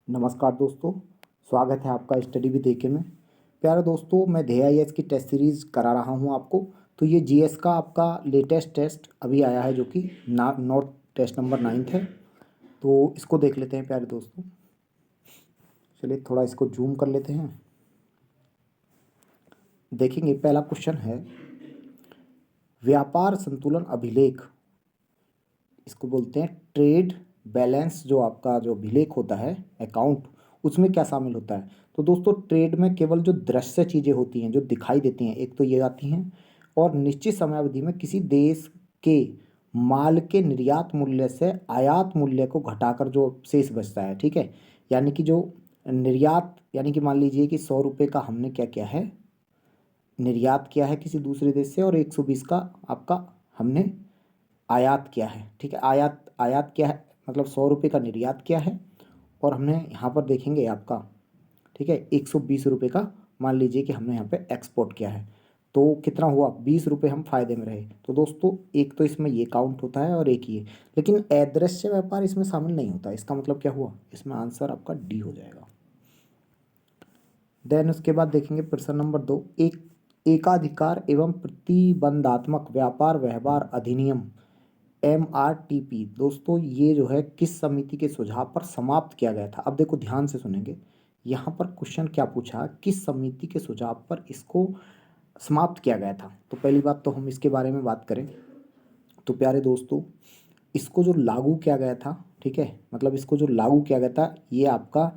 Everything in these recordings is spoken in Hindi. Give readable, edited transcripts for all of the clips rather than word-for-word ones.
नमस्कार दोस्तों। स्वागत है आपका स्टडी विद एके में। प्यारे दोस्तों, मैं DIS की टेस्ट सीरीज़ करा रहा हूं आपको। तो ये GS का आपका लेटेस्ट टेस्ट अभी आया है, जो कि नोट टेस्ट नंबर 9 है। तो इसको देख लेते हैं प्यारे दोस्तों। चलिए थोड़ा इसको जूम कर लेते हैं। देखेंगे, पहला क्वेश्चन है व्यापार संतुलन अभिलेख। इसको बोलते हैं ट्रेड बैलेंस। जो आपका जो अभिलेख होता है अकाउंट, उसमें क्या शामिल होता है? तो दोस्तों, ट्रेड में केवल जो दृश्य चीज़ें होती हैं, जो दिखाई देती हैं, एक तो ये आती हैं, और निश्चित समयावधि में किसी देश के माल के निर्यात मूल्य से आयात मूल्य को घटाकर जो शेष बचता है, ठीक है। यानी कि जो निर्यात, यानी कि मान लीजिए कि 100 रुपये का हमने क्या किया है, निर्यात किया है किसी दूसरे देश से, और 120 का आपका हमने आयात किया है, ठीक है। आयात आयात क्या है, मतलब 100 रुपये का निर्यात किया है, और हमने यहाँ पर देखेंगे आपका, ठीक है, 120 रुपये का मान लीजिए कि हमने यहाँ पे एक्सपोर्ट किया है। तो कितना हुआ, 20 रुपये हम फायदे में रहे। तो दोस्तों, एक तो इसमें ये काउंट होता है और एक ये, लेकिन अदृश्य व्यापार इसमें शामिल नहीं होता। इसका मतलब क्या हुआ, इसमें आंसर आपका डी हो जाएगा। देन उसके बाद देखेंगे प्रश्न नंबर 2, एकाधिकार एवं प्रतिबंधात्मक व्यापार व्यवहार अधिनियम MRTP। दोस्तों, ये जो है किस समिति के सुझाव पर समाप्त किया गया था? अब देखो ध्यान से सुनेंगे, यहाँ पर क्वेश्चन क्या पूछा, किस समिति के सुझाव पर इसको समाप्त किया गया था। तो पहली बात तो हम इसके बारे में बात करें तो प्यारे दोस्तों, इसको जो लागू किया गया था, ठीक है, मतलब इसको जो लागू किया गया था, ये आपका,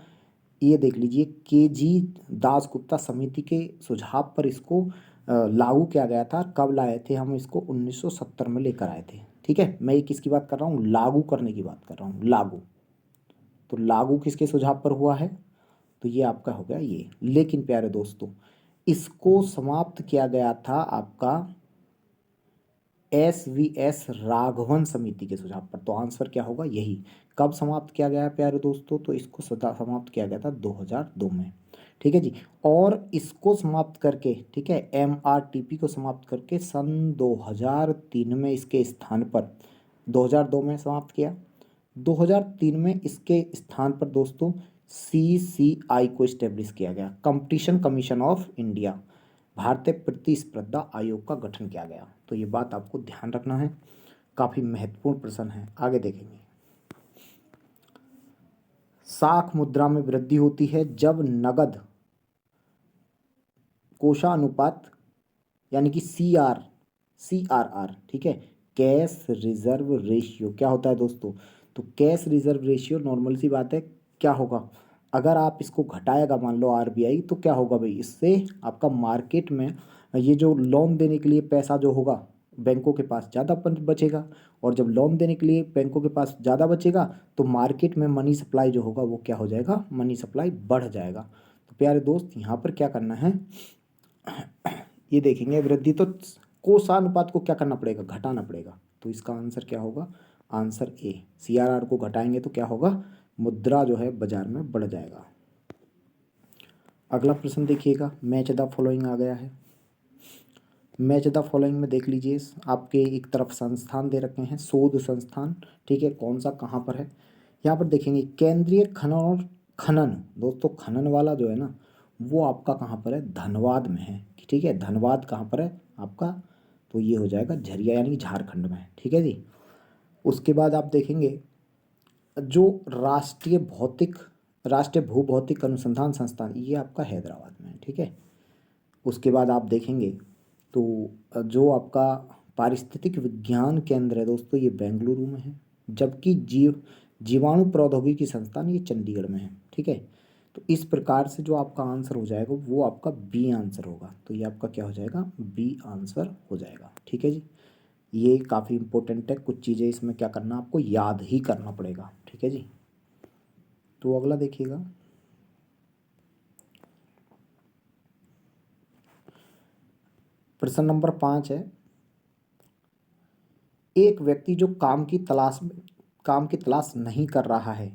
ये देख लीजिए, KG दासगुप्ता समिति के सुझाव पर इसको लागू किया गया था। कब लाए थे हम इसको? 1970 में लेकर आए थे, ठीक है। मैं ये किसकी बात कर रहा हूँ, लागू करने की बात कर रहा हूँ, लागू। तो लागू किसके सुझाव पर हुआ है? तो ये आपका हो गया ये। लेकिन प्यारे दोस्तों, इसको समाप्त किया गया था आपका SVS राघवन समिति के सुझाव पर। तो आंसर क्या होगा, यही। कब समाप्त किया गया है प्यारे दोस्तों? तो इसको समाप्त किया गया था 2002 में, ठीक है जी। और इसको समाप्त करके, ठीक है, MRTP को समाप्त करके सन 2003 में इसके स्थान पर, 2002 में समाप्त किया, 2003 में इसके स्थान पर दोस्तों CCI को इस्टेब्लिश किया गया, कंपटीशन कमीशन ऑफ इंडिया, भारतीय प्रतिस्पर्धा आयोग का गठन किया गया। तो ये बात आपको ध्यान रखना है, काफी महत्वपूर्ण प्रश्न है। आगे देखेंगे, साख मुद्रा में वृद्धि होती है जब नगद कोषानुपात, यानी कि CRR, ठीक है, कैश रिजर्व रेशियो क्या होता है दोस्तों? तो कैश रिजर्व रेशियो, नॉर्मल सी बात है, क्या होगा, अगर आप इसको घटाएगा मान लो RBI, तो क्या होगा भाई, इससे आपका मार्केट में ये जो लोन देने के लिए पैसा जो होगा बैंकों के पास ज़्यादा बचेगा, और जब लोन देने के लिए बैंकों के पास ज़्यादा बचेगा, तो मार्केट में मनी सप्लाई जो होगा वो क्या हो जाएगा, मनी सप्लाई बढ़ जाएगा। तो प्यारे दोस्त, यहाँ पर क्या करना है, ये देखेंगे वृद्धि, तो कोषानुपात को क्या करना पड़ेगा, घटाना पड़ेगा। तो इसका आंसर क्या होगा, आंसर ए। CRR को घटाएंगे तो क्या होगा, मुद्रा जो है बाजार में बढ़ जाएगा। अगला प्रश्न देखिएगा, मैच द फॉलोइंग आ गया है। मैच द फॉलोइंग में देख लीजिए, आपके एक तरफ संस्थान दे रखे हैं, शोध संस्थान, ठीक है, कौन सा कहाँ पर है। यहाँ पर देखेंगे केंद्रीय खनन और खनन। दोस्तों, खनन वाला जो है ना, वो आपका कहाँ पर है, धनबाद में है, ठीक है। धनबाद कहाँ पर है आपका? तो ये हो जाएगा झरिया, यानी कि झारखंड में है, ठीक है जी। उसके बाद आप देखेंगे जो राष्ट्रीय भूभौतिक अनुसंधान संस्थान, ये आपका हैदराबाद में है, ठीक है। उसके बाद आप देखेंगे तो जो आपका पारिस्थितिक विज्ञान केंद्र है दोस्तों, ये बेंगलुरु में है, जबकि जीवाणु प्रौद्योगिकी संस्थान ये चंडीगढ़ में है, ठीक है। तो इस प्रकार से जो आपका आंसर हो जाएगा वो आपका बी आंसर होगा। तो ये आपका क्या हो जाएगा, बी आंसर हो जाएगा, ठीक है जी। ये काफ़ी इंपॉर्टेंट है, कुछ चीज़ें इसमें क्या करना, आपको याद ही करना पड़ेगा, ठीक है जी। तो अगला देखिएगा, प्रश्न नंबर 5 है, एक व्यक्ति जो काम की तलाश नहीं कर रहा है,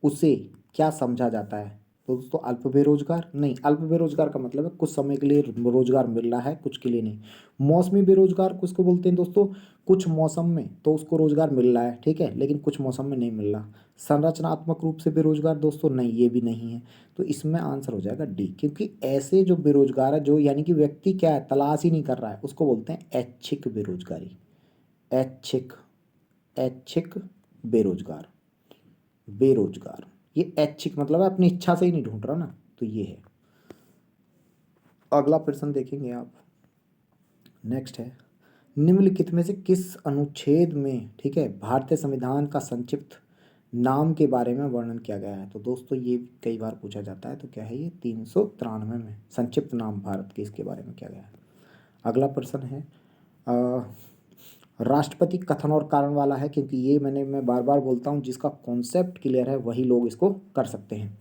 उसे क्या समझा जाता है? तो दोस्तों अल्प बेरोजगार नहीं, अल्प बेरोजगार का मतलब है कुछ समय के लिए रोजगार मिल रहा है, कुछ के लिए नहीं। मौसमी बेरोजगार किसको बोलते हैं दोस्तों? कुछ मौसम में तो उसको रोजगार मिल रहा है, ठीक है, लेकिन कुछ मौसम में नहीं मिल रहा। संरचनात्मक रूप से बेरोजगार दोस्तों नहीं, ये भी नहीं है। तो इसमें आंसर हो जाएगा डी, क्योंकि ऐसे जो बेरोजगार है, जो यानी कि व्यक्ति क्या है, तलाश ही नहीं कर रहा है, उसको बोलते हैं ऐच्छिक बेरोजगारी। ऐच्छिक, ऐच्छिक बेरोजगार, बेरोजगार। ये ऐच्छिक मतलब है अपनी इच्छा से ही नहीं ढूंढ रहा ना, तो ये है। अगला प्रश्न देखेंगे आप, नेक्स्ट है, निम्नलिखित में से किस अनुच्छेद में, ठीक है, भारतीय संविधान का संक्षिप्त नाम के बारे में वर्णन किया गया है? तो दोस्तों ये कई बार पूछा जाता है, तो क्या है ये 393 में संक्षिप्त नाम भारत के, इसके बारे में किया गया है। अगला प्रश्न है, राष्ट्रपति कथन और कारण वाला है, क्योंकि ये मैं बार बार बोलता हूँ, जिसका कॉन्सेप्ट क्लियर है वही लोग इसको कर सकते हैं।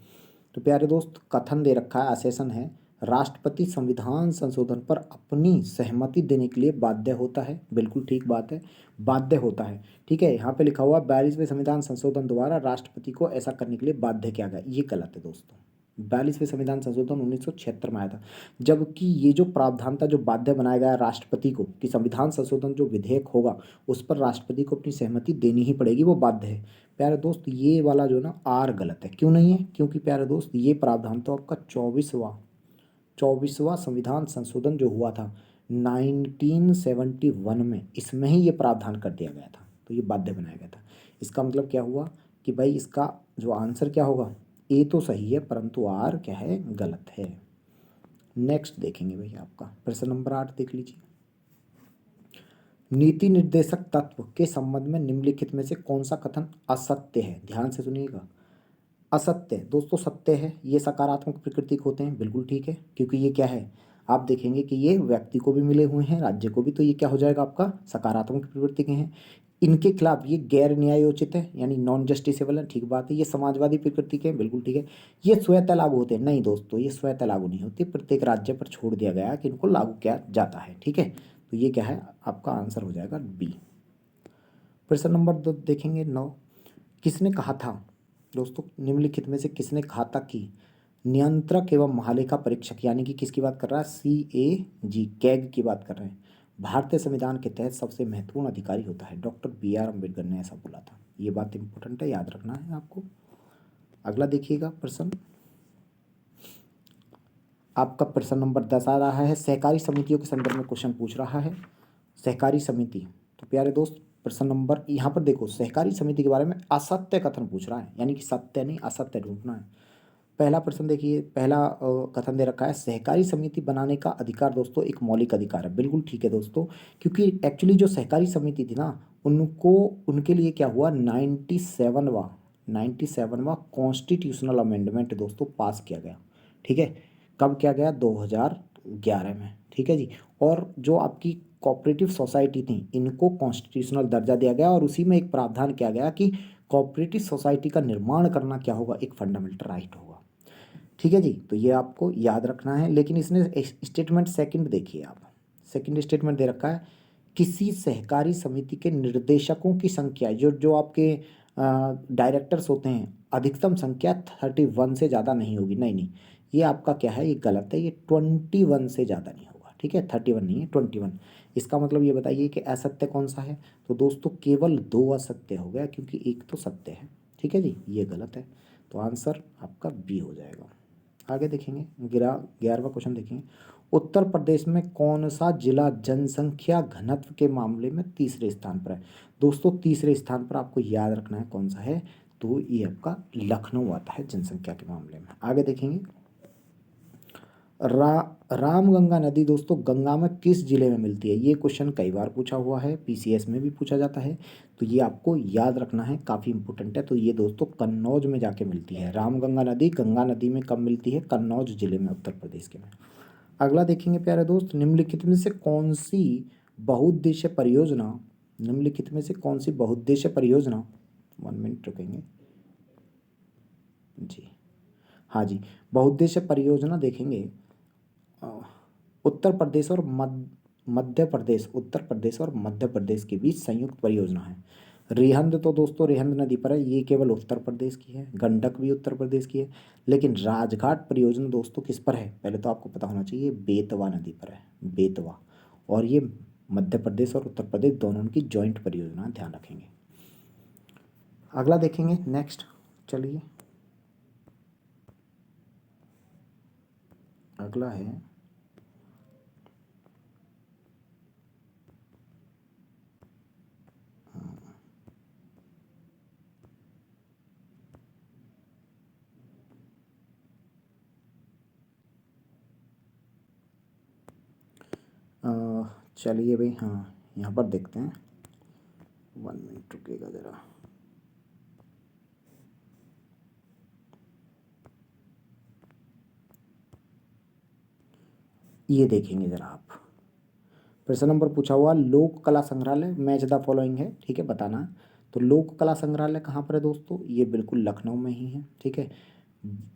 तो प्यारे दोस्त, कथन दे रखा है, आसेसन है, राष्ट्रपति संविधान संशोधन पर अपनी सहमति देने के लिए बाध्य होता है। बिल्कुल ठीक बात है, बाध्य होता है, ठीक है। यहाँ पे लिखा हुआ 42वें संविधान संशोधन द्वारा राष्ट्रपति को ऐसा करने के लिए बाध्य किया गया, ये गलत है दोस्तों। 42वें संविधान संशोधन 1976 में आया था, जबकि ये जो प्रावधान था, जो बाध्य बनाया गया राष्ट्रपति को कि संविधान संशोधन जो विधेयक होगा उस पर राष्ट्रपति को अपनी सहमति देनी ही पड़ेगी, वो बाध्य है। प्यारे दोस्त, ये वाला जो ना आर गलत है। क्यों नहीं है? क्योंकि प्यारे दोस्त, ये प्रावधान तो आपका 24वां संविधान संशोधन जो हुआ था 1971 में, इसमें ही ये प्रावधान कर दिया गया था, तो ये बाध्य बनाया गया था। इसका मतलब क्या हुआ कि भाई इसका जो आंसर क्या होगा, ए तो सही है परंतु आर क्या है, गलत है। नेक्स्ट देखेंगे भैया, आपका प्रश्न नंबर 8 देख लीजिए, नीति निर्देशक तत्व के संबंध में निम्नलिखित में से कौन सा कथन असत्य है? ध्यान से सुनिएगा। असत्य दोस्तों सत्य है, ये सकारात्मक प्रकृति के होते हैं, बिल्कुल ठीक है, क्योंकि ये क्या है, आप देखेंगे कि ये व्यक्ति को भी मिले हुए हैं, राज्य को भी, तो ये क्या हो जाएगा आपका, सकारात्मक प्रवृत्ति के हैं। इनके खिलाफ ये गैर न्यायोचित है, यानी नॉन जस्टिसेबल है, ठीक बात है। ये समाजवादी प्रकृति के हैं, बिल्कुल ठीक है। ये स्वतः लागू होते हैं, नहीं दोस्तों, ये स्वतः लागू नहीं होती, प्रत्येक राज्य पर छोड़ दिया गया है कि इनको लागू किया जाता है, ठीक है। तो ये क्या है, आपका आंसर हो जाएगा बी। प्रश्न नंबर 2 देखेंगे, 9, किसने कहा था दोस्तों, निम्नलिखित में से किसने कहा था कि नियंत्रक एवं महालेखा परीक्षक, यानी कि किसकी बात कर रहा है, CAG, कैग की बात कर रहे हैं, भारतीय संविधान के तहत सबसे महत्वपूर्ण अधिकारी होता है? डॉक्टर BR अम्बेडकर ने ऐसा बोला था। ये बात इंपॉर्टेंट है, याद रखना है आपको। अगला देखिएगा प्रश्न, आपका प्रश्न नंबर 10 आ रहा है, सहकारी समितियों के संदर्भ में क्वेश्चन पूछ रहा है, सहकारी समिति। तो प्यारे दोस्त, प्रश्न नंबर यहाँ पर देखो, सहकारी समिति के बारे में असत्य कथन पूछ रहा है, यानी कि सत्य नहीं असत्य ढूंढना है। पहला प्रश्न देखिए, पहला कथन दे रखा है, सहकारी समिति बनाने का अधिकार दोस्तों एक मौलिक अधिकार है। बिल्कुल ठीक है दोस्तों, क्योंकि एक्चुअली जो सहकारी समिति थी ना, उनको, उनके लिए क्या हुआ, 97वां कॉन्स्टिट्यूशनल अमेंडमेंट दोस्तों पास किया गया, ठीक है। कब किया गया, 2011 में, ठीक है जी। और जो आपकी कोऑपरेटिव सोसाइटी थी, इनको कॉन्स्टिट्यूशनल दर्जा दिया गया, और उसी में एक प्रावधान किया गया कि कोऑपरेटिव सोसाइटी का निर्माण करना क्या होगा, एक फंडामेंटल राइट होगा, ठीक है जी। तो ये आपको याद रखना है। लेकिन इसने स्टेटमेंट सेकंड देखिए आप, सेकंड स्टेटमेंट दे रखा है, किसी सहकारी समिति के निर्देशकों की संख्या, जो जो आपके डायरेक्टर्स होते हैं, अधिकतम संख्या 31 से ज़्यादा नहीं होगी। नहीं नहीं, ये आपका क्या है, ये गलत है, ये 21 से ज़्यादा नहीं होगा, ठीक है, 31 नहीं है, 21। इसका मतलब ये बताइए कि असत्य कौन सा है? तो दोस्तों केवल 2 असत्य हो गया, क्योंकि एक तो सत्य है, ठीक है जी, ये गलत है। तो आंसर आपका बी हो जाएगा। आगे देखेंगे, 11वां क्वेश्चन देखेंगे, उत्तर प्रदेश में कौन सा जिला जनसंख्या घनत्व के मामले में तीसरे स्थान पर है? दोस्तों तीसरे स्थान पर आपको याद रखना है कौन सा है, तो ये आपका लखनऊ आता है जनसंख्या के मामले में। आगे देखेंगे, रामगंगा नदी दोस्तों गंगा में किस जिले में मिलती है? ये क्वेश्चन कई बार पूछा हुआ है, PCS में भी पूछा जाता है, तो ये आपको याद रखना है, काफ़ी इंपॉर्टेंट है। तो ये दोस्तों कन्नौज में जाके मिलती है। रामगंगा नदी गंगा नदी में कब मिलती है? कन्नौज जिले में, उत्तर प्रदेश के में। अगला देखेंगे प्यारे दोस्त, निम्नलिखित में से कौन सी बहुउद्देश्य परियोजना, निम्नलिखित में से कौन सी बहुउद्देश्य परियोजना, 1 मिनट रुकेंगे जी, हाँ जी, बहुउद्देश्य परियोजना देखेंगे, उत्तर प्रदेश और मध्य प्रदेश, उत्तर प्रदेश और मध्य प्रदेश के बीच संयुक्त परियोजना है। रिहंद तो दोस्तों रिहंद नदी पर है, ये केवल उत्तर प्रदेश की है। गंडक भी उत्तर प्रदेश की है। लेकिन राजघाट परियोजना दोस्तों किस पर है, पहले तो आपको पता होना चाहिए, बेतवा नदी पर है, बेतवा। और ये मध्य प्रदेश और उत्तर प्रदेश दोनों की जॉइंट परियोजना, ध्यान रखेंगे। अगला देखेंगे नेक्स्ट, चलिए अगला है चलिए भाई, हाँ यहाँ पर देखते हैं, 1 मिनट रुकेगा ज़रा। ये देखेंगे ज़रा आप, प्रश्न नंबर पूछा हुआ लोक कला संग्रहालय मैच द फॉलोइंग है, ठीक है, बताना। तो लोक कला संग्रहालय कहाँ पर है दोस्तों, ये बिल्कुल लखनऊ में ही है, ठीक है।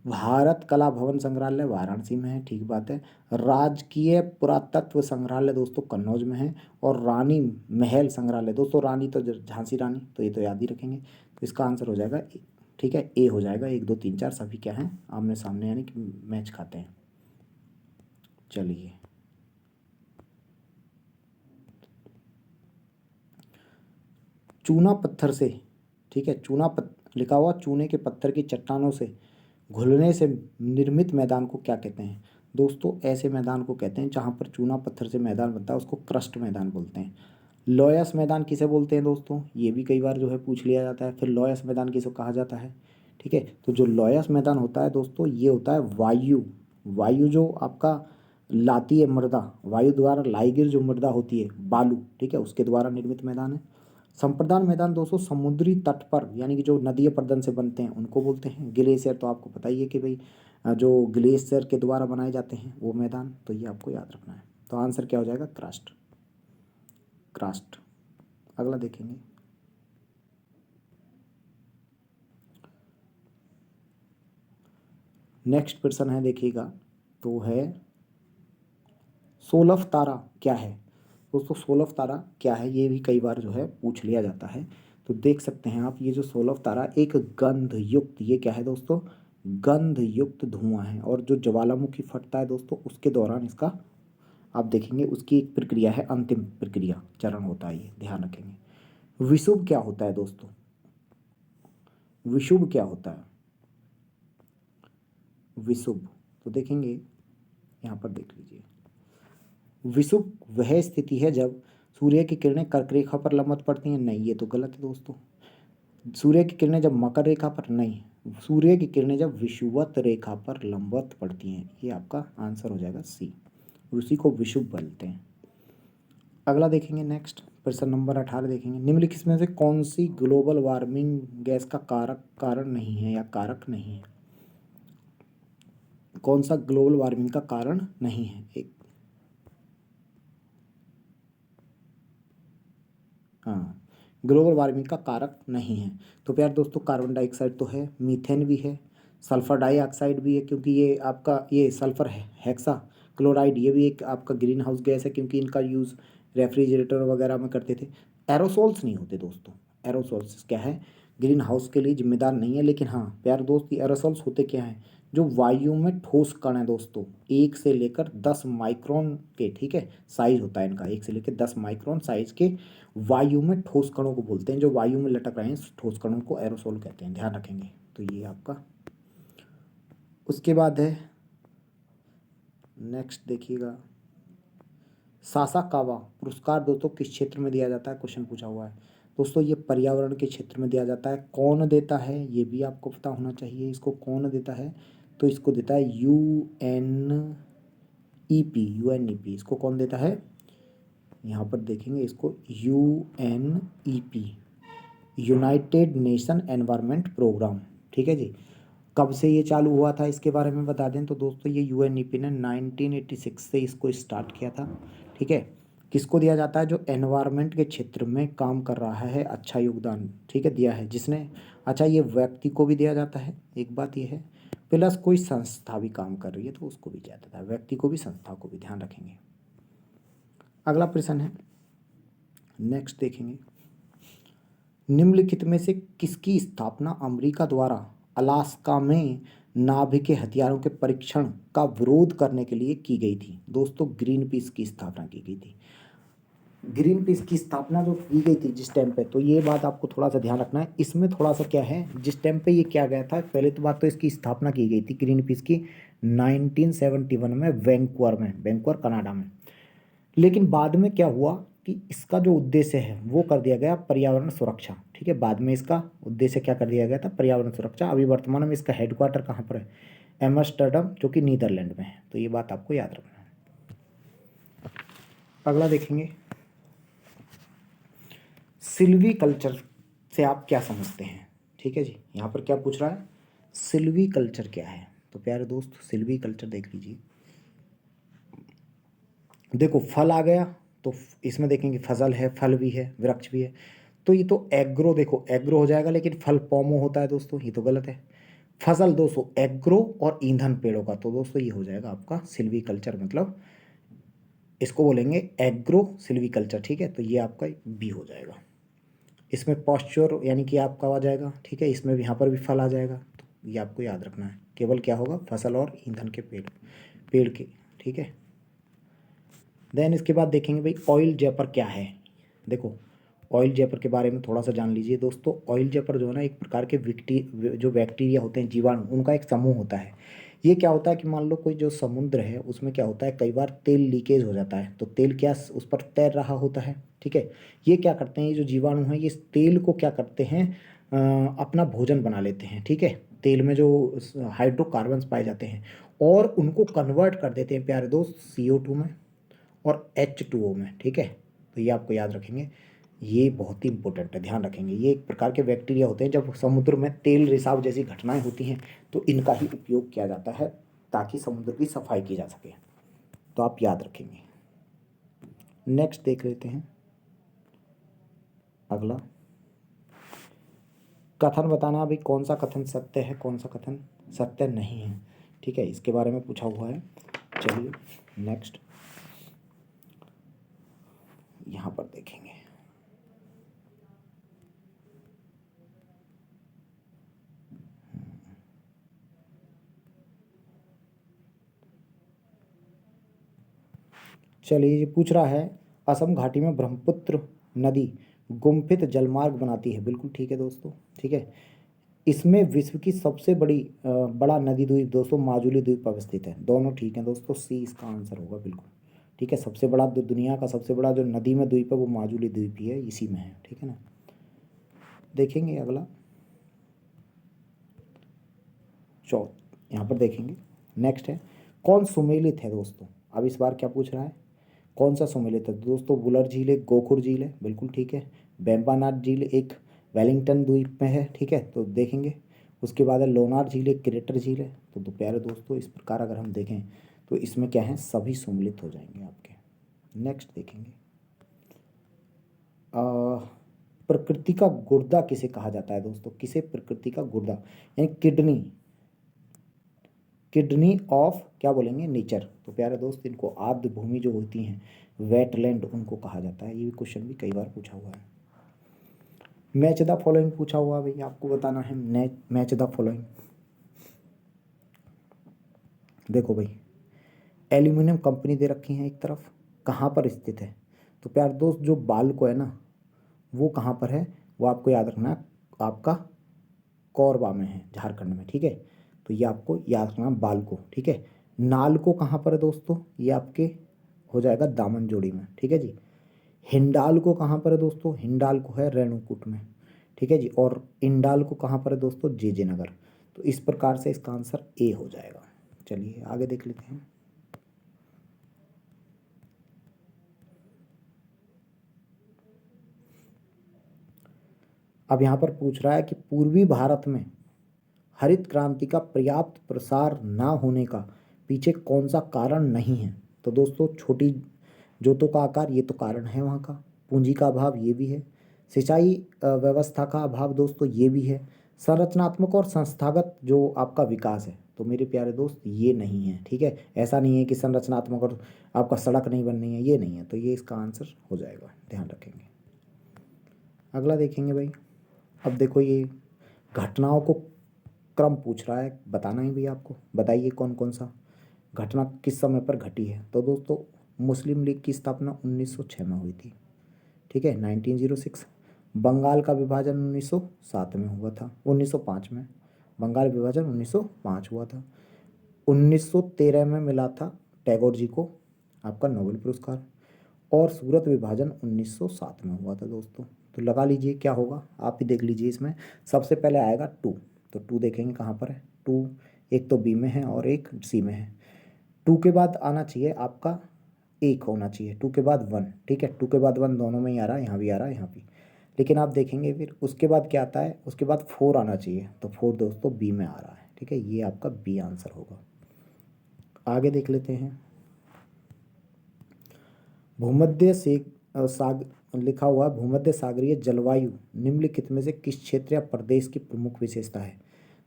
भारत कला भवन संग्रहालय वाराणसी में है, ठीक बात है। राजकीय पुरातत्व संग्रहालय दोस्तों कन्नौज में है। और रानी महल संग्रहालय दोस्तों, रानी तो झांसी रानी, तो ये तो याद ही रखेंगे। तो इसका आंसर हो जाएगा ठीक है, ए हो जाएगा। 1 2 3 4 सभी क्या हैं, आमने सामने, यानी कि मैच खाते हैं। चलिए चूना पत्थर से, ठीक है, लिखा हुआ चूने के पत्थर की चट्टानों से घुलने से निर्मित मैदान को क्या कहते हैं दोस्तों, ऐसे मैदान को कहते हैं जहाँ पर चूना पत्थर से मैदान बनता है, उसको क्रस्ट मैदान बोलते हैं। लॉयस मैदान किसे बोलते हैं दोस्तों, ये भी कई बार जो है पूछ लिया जाता है। फिर लॉयस मैदान किसे कहा जाता है, ठीक है। तो जो लॉयस मैदान होता है दोस्तों, ये होता है वायु, वायु जो आपका लाती है मृदा, वायु द्वारा लाई गई जो मृदा होती है बालू, ठीक है, उसके द्वारा निर्मित मैदान है। संप्रदान मैदान दोस्तों समुद्री तट पर, यानी कि जो नदी प्रदन से बनते हैं उनको बोलते हैं। ग्लेशियर तो आपको पता ही है कि भाई जो ग्लेशियर के द्वारा बनाए जाते हैं वो मैदान, तो ये आपको याद रखना है। तो आंसर क्या हो जाएगा, क्रस्ट, क्रस्ट। अगला देखेंगे, नेक्स्ट प्रश्न है, देखिएगा, तो है सोलफ तारा क्या है दोस्तों, सोलफ तारा क्या है, ये भी कई बार जो है पूछ लिया जाता है। तो देख सकते हैं आप, ये जो सोलफ तारा एक गंध युक्त, ये क्या है दोस्तों, गंध युक्त धुआं है। और जो ज्वालामुखी फटता है दोस्तों, उसके दौरान इसका आप देखेंगे, उसकी एक प्रक्रिया है, अंतिम प्रक्रिया चरण होता है, ये ध्यान रखेंगे। विशुभ क्या होता है दोस्तों, विशुभ क्या होता है, विशुभ, तो देखेंगे यहाँ पर देख लीजिए, विषुव वह स्थिति है जब सूर्य की किरणें कर्क रेखा पर लंबवत पड़ती हैं, नहीं ये तो गलत है दोस्तों। सूर्य की किरणें जब मकर रेखा पर, नहीं, सूर्य की किरणें जब विषुवत रेखा पर लंबवत पड़ती हैं, ये आपका आंसर हो जाएगा सी, उसी को विषुव बोलते हैं। अगला देखेंगे नेक्स्ट, प्रश्न नंबर 18 देखेंगे, निम्नलिखित में से कौन सी ग्लोबल वार्मिंग गैस का कारण नहीं है, या कारक नहीं है, कौन सा ग्लोबल वार्मिंग का कारण नहीं है, एक, हाँ, ग्लोबल वार्मिंग का कारक नहीं है। तो प्यार दोस्तों, कार्बन डाइऑक्साइड तो है, मीथेन भी है, सल्फर डाइऑक्साइड भी है, क्योंकि ये आपका ये सल्फर है, हेक्सा क्लोराइड, ये भी एक आपका ग्रीन हाउस गैस है, क्योंकि इनका यूज़ रेफ्रिजरेटर वगैरह में करते थे। एरोसोल्स नहीं होते दोस्तों, एरोसोल्स क्या है, ग्रीन हाउस के लिए जिम्मेदार नहीं है। लेकिन हाँ प्यार दोस्त, ये एरोसोल्स होते क्या हैं, जो वायु में ठोस कण है दोस्तों, 1 से लेकर 10 माइक्रोन के, ठीक है, साइज होता है इनका, 1 से लेकर 10 माइक्रोन साइज के वायु में ठोस कणों को बोलते हैं, जो वायु में लटक रहे हैं ठोस कणों को एरोसोल कहते हैं, ध्यान रखेंगे। तो ये आपका, उसके बाद है नेक्स्ट देखिएगा, सासाकावा पुरस्कार दोस्तों किस क्षेत्र में दिया जाता है, क्वेश्चन पूछा हुआ है दोस्तों, ये पर्यावरण के क्षेत्र में दिया जाता है। कौन देता है ये भी आपको पता होना चाहिए, इसको कौन देता है, तो इसको देता है यूएनईपी, इसको कौन देता है, यहाँ पर देखेंगे इसको, UNEP, united nation environment programme, ठीक है जी। कब से ये चालू हुआ था इसके बारे में बता दें तो दोस्तों, ये यूएनईपी ने 1986 से इसको स्टार्ट किया था, ठीक है। किसको दिया जाता है, जो एनवायरनमेंट के क्षेत्र में काम कर रहा है, अच्छा योगदान, ठीक है, दिया है जिसने। अच्छा, ये व्यक्ति को भी दिया जाता है, एक बात ये है, प्लस कोई संस्था भी काम कर रही है तो उसको भी दिया जाता है, व्यक्ति को भी संस्था को भी, ध्यान रखेंगे। अगला प्रश्न है, नेक्स्ट देखेंगे, निम्नलिखित में से किसकी स्थापना अमेरिका द्वारा अलास्का में नाभिक हथियारों के परीक्षण का विरोध करने के लिए की गई थी? दोस्तों, ग्रीन पीस की स्थापना की गई थी। ग्रीन पीस की स्थापना जो की गई थी जिस टाइम पे, तो ये बात आपको थोड़ा सा ध्यान रखना है। इसमें थोड़ा सा क्या है, जिस टाइम पे ये किया गया था, पहले तो बात तो इसकी स्थापना की गई थी ग्रीन पीस की 1971 में वैंकूवर कनाडा में। लेकिन बाद में क्या हुआ कि इसका जो उद्देश्य है वो कर दिया गया पर्यावरण सुरक्षा। ठीक है, बाद में इसका उद्देश्य क्या कर दिया गया था, पर्यावरण सुरक्षा। अभी वर्तमान में इसका हेडक्वार्टर कहाँ पर है, एम्स्टर्डम, जो कि नीदरलैंड में है। तो ये बात आपको याद रखना है। अगला देखेंगे, सिल्वी कल्चर से आप क्या समझते हैं? ठीक है जी, यहाँ पर क्या पूछ रहा है, सिल्वी कल्चर क्या है? तो प्यारे दोस्त, सिल्वी कल्चर देख लीजिए। देखो, फल आ गया तो इसमें देखेंगे फसल है, फल भी है, वृक्ष भी है। तो ये तो एग्रो, देखो एग्रो हो जाएगा, लेकिन फल पोमो होता है दोस्तों, ये तो गलत है। फसल दोस्तों एग्रो और ईंधन पेड़ों का, तो दोस्तों ये हो जाएगा आपका सिल्वी कल्चर, मतलब इसको बोलेंगे एग्रो सिल्वी कल्चर। ठीक है, तो ये आपका बी हो जाएगा। इसमें पॉस्चर यानी कि आपका आ जाएगा। ठीक है, इसमें भी यहाँ पर भी फल आ जाएगा। तो ये आपको याद रखना है, केवल क्या होगा, फसल और ईंधन के पेड़ के। ठीक है, देन इसके बाद देखेंगे भाई ऑयल जेपर क्या है। देखो, ऑयल जेपर के बारे में थोड़ा सा जान लीजिए दोस्तों। ऑयल जेपर जो है ना, एक प्रकार के जो बैक्टीरिया होते हैं, जीवाणु, उनका एक समूह होता है। ये क्या होता है कि मान लो कोई जो समुद्र है उसमें क्या होता है, कई बार तेल लीकेज हो जाता है, तो तेल क्या उस पर तैर रहा होता है। ठीक है, ये क्या करते हैं, ये जो जीवाणु हैं ये इस तेल को क्या करते हैं, अपना भोजन बना लेते हैं। ठीक है, तेल में जो हाइड्रोकार्बन्स पाए जाते हैं और उनको कन्वर्ट कर देते हैं प्यारे दोस्त CO2 में और H2O में। ठीक है, तो ये आपको याद रखेंगे, ये बहुत ही इंपॉर्टेंट है, ध्यान रखेंगे। ये एक प्रकार के बैक्टीरिया होते हैं, जब समुद्र में तेल रिसाव जैसी घटनाएं होती हैं तो इनका ही उपयोग किया जाता है ताकि समुद्र की सफाई की जा सके। तो आप याद रखेंगे। नेक्स्ट देख लेते हैं, अगला कथन बताना। अभी कौन सा कथन सत्य है, कौन सा कथन सत्य नहीं है। ठीक है, इसके बारे में पूछा हुआ है। चलिए नेक्स्ट यहाँ पर देखेंगे। चलिए, ये पूछ रहा है, असम घाटी में ब्रह्मपुत्र नदी गुम्फित जलमार्ग बनाती है। बिल्कुल ठीक है दोस्तों। ठीक है, इसमें विश्व की सबसे बड़ा नदी द्वीप दोस्तों माजुली द्वीप पर अवस्थित है। दोनों ठीक है दोस्तों, सी इसका आंसर होगा बिल्कुल। ठीक है, सबसे बड़ा दुनिया का सबसे बड़ा जो नदी में द्वीप है वो माजुली द्वीप ही है, इसी में है। ठीक है ना, देखेंगे अगला यहाँ पर देखेंगे। नेक्स्ट है, कौन सुमेलित है दोस्तों? अब इस बार क्या पूछ रहा है, कौन सा सुमेलित है दोस्तों? बुलर झील है, गोखुर झील है, बिल्कुल ठीक है। बेम्बानाट झील एक वेलिंगटन द्वीप में है। ठीक है, तो देखेंगे। उसके बाद है लोनार झील, एक क्रेटर झील है। तो प्यारे दोस्तों, इस प्रकार अगर हम देखें तो इसमें क्या है, सभी सुमेलित हो जाएंगे आपके। नेक्स्ट देखेंगे, प्रकृति का गुर्दा किसे कहा जाता है दोस्तों? किसे प्रकृति का गुर्दा यानी किडनी, किडनी ऑफ क्या बोलेंगे, नेचर। तो प्यारे दोस्त, इनको आर्द्र भूमि जो होती हैं, वेटलैंड, उनको कहा जाता है। ये भी क्वेश्चन भी कई बार पूछा हुआ है। मैच द फॉलोइंग पूछा हुआ भाई, आपको बताना है मैच द फॉलोइंग। देखो भाई, एल्यूमिनियम कंपनी दे रखी है एक तरफ, कहाँ पर स्थित है? तो प्यारे दोस्त, जो बाल्को है ना, वो कहाँ पर है, वो आपको याद रखना है, आपका कोरबा में है, झारखंड में। ठीक है, तो ये आपको याद रखना बाल्को। ठीक है, नालको कहाँ पर है दोस्तों? ये आपके हो जाएगा दामनजोड़ी में। ठीक है जी। हिंडाल्को कहाँ पर है दोस्तों? हिंडाल्को है रेणुकूट में। ठीक है जी। और इंडाल्को कहाँ पर है दोस्तों? जे नगर। तो इस प्रकार से इसका आंसर ए हो जाएगा। चलिए आगे देख लेते हैं। अब यहाँ पर पूछ रहा है कि पूर्वी भारत में हरित क्रांति का पर्याप्त प्रसार ना होने का पीछे कौन सा कारण नहीं है? तो दोस्तों, छोटी जोतों का आकार, ये तो कारण है वहाँ का। पूंजी का अभाव, ये भी है। सिंचाई व्यवस्था का अभाव दोस्तों, ये भी है। संरचनात्मक और संस्थागत जो आपका विकास है, तो मेरे प्यारे दोस्त ये नहीं है। ठीक है, ऐसा नहीं है कि संरचनात्मक और आपका सड़क नहीं बननी है, ये नहीं है। तो ये इसका आंसर हो जाएगा, ध्यान रखेंगे। अगला देखेंगे भाई, अब देखो ये घटनाओं को क्रम पूछ रहा है, बताना ही भी आपको। बताइए कौन कौन सा घटना किस समय पर घटी है। तो दोस्तों मुस्लिम लीग की स्थापना 1906 में हुई थी, ठीक है, 1906। बंगाल का विभाजन 1907 में हुआ था, 1905 में। बंगाल विभाजन 1905 हुआ था। 1913 में मिला था टैगोर जी को आपका नोबेल पुरस्कार। और सूरत विभाजन 1907 में हुआ था दोस्तों। तो लगा लीजिए क्या होगा, आप ही देख लीजिए। इसमें सबसे पहले आएगा टू, तो टू देखेंगे कहाँ पर है टू। एक तो बी में है और एक सी में है। टू के बाद आना चाहिए आपका एक होना चाहिए, टू के बाद वन, ठीक है। टू के बाद वन दोनों में ही आ रहा है, यहाँ भी आ रहा है यहाँ भी। लेकिन आप देखेंगे फिर उसके बाद क्या आता है, उसके बाद फोर आना चाहिए, तो फोर दोस्तों बी में आ रहा है, ठीक है। ये आपका बी आंसर होगा। आगे देख लेते हैं। भूमध्य से साग लिखा हुआ भूमध्य सागरीय जलवायु निम्नलिखित में से किस क्षेत्र या प्रदेश की प्रमुख विशेषता है।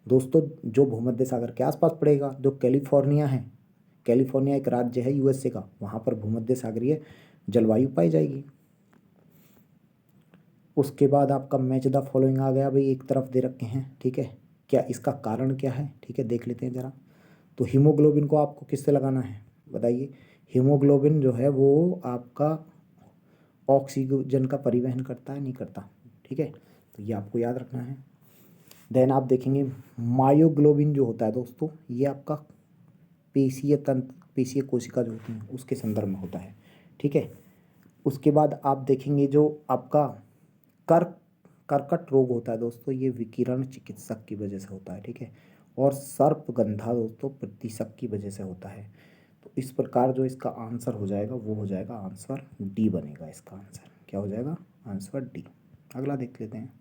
दोस्तों जो भूमध्य सागर के आसपास पड़ेगा, जो कैलिफोर्निया है, कैलिफोर्निया एक राज्य है यूएसए का, वहाँ पर भूमध्य सागरीय जलवायु पाई जाएगी। उसके बाद आपका मैच द फॉलोइंग आ गया भाई, एक तरफ दे रखे हैं, ठीक है। क्या इसका कारण क्या है, ठीक है, देख लेते हैं ज़रा। तो हीमोग्लोबिन को आपको किससे लगाना है बताइए। हीमोग्लोबिन जो है वो आपका ऑक्सीजन का परिवहन करता है, नहीं करता, ठीक है। तो ये आपको याद रखना है। देन आप देखेंगे मायोग्लोबिन जो होता है दोस्तों, ये आपका पेशीय तंत्र, पेशीय कोशिका जो होती हैं उसके संदर्भ में होता है, ठीक है। उसके बाद आप देखेंगे जो आपका कर कर्कट रोग होता है दोस्तों, ये विकिरण चिकित्सक की वजह से होता है, ठीक है। और सर्पगंधा दोस्तों प्रतिशक की वजह से होता है। तो इस प्रकार जो इसका आंसर हो जाएगा वो हो जाएगा आंसर डी बनेगा। इसका आंसर क्या हो जाएगा, आंसर डी। अगला देख लेते हैं।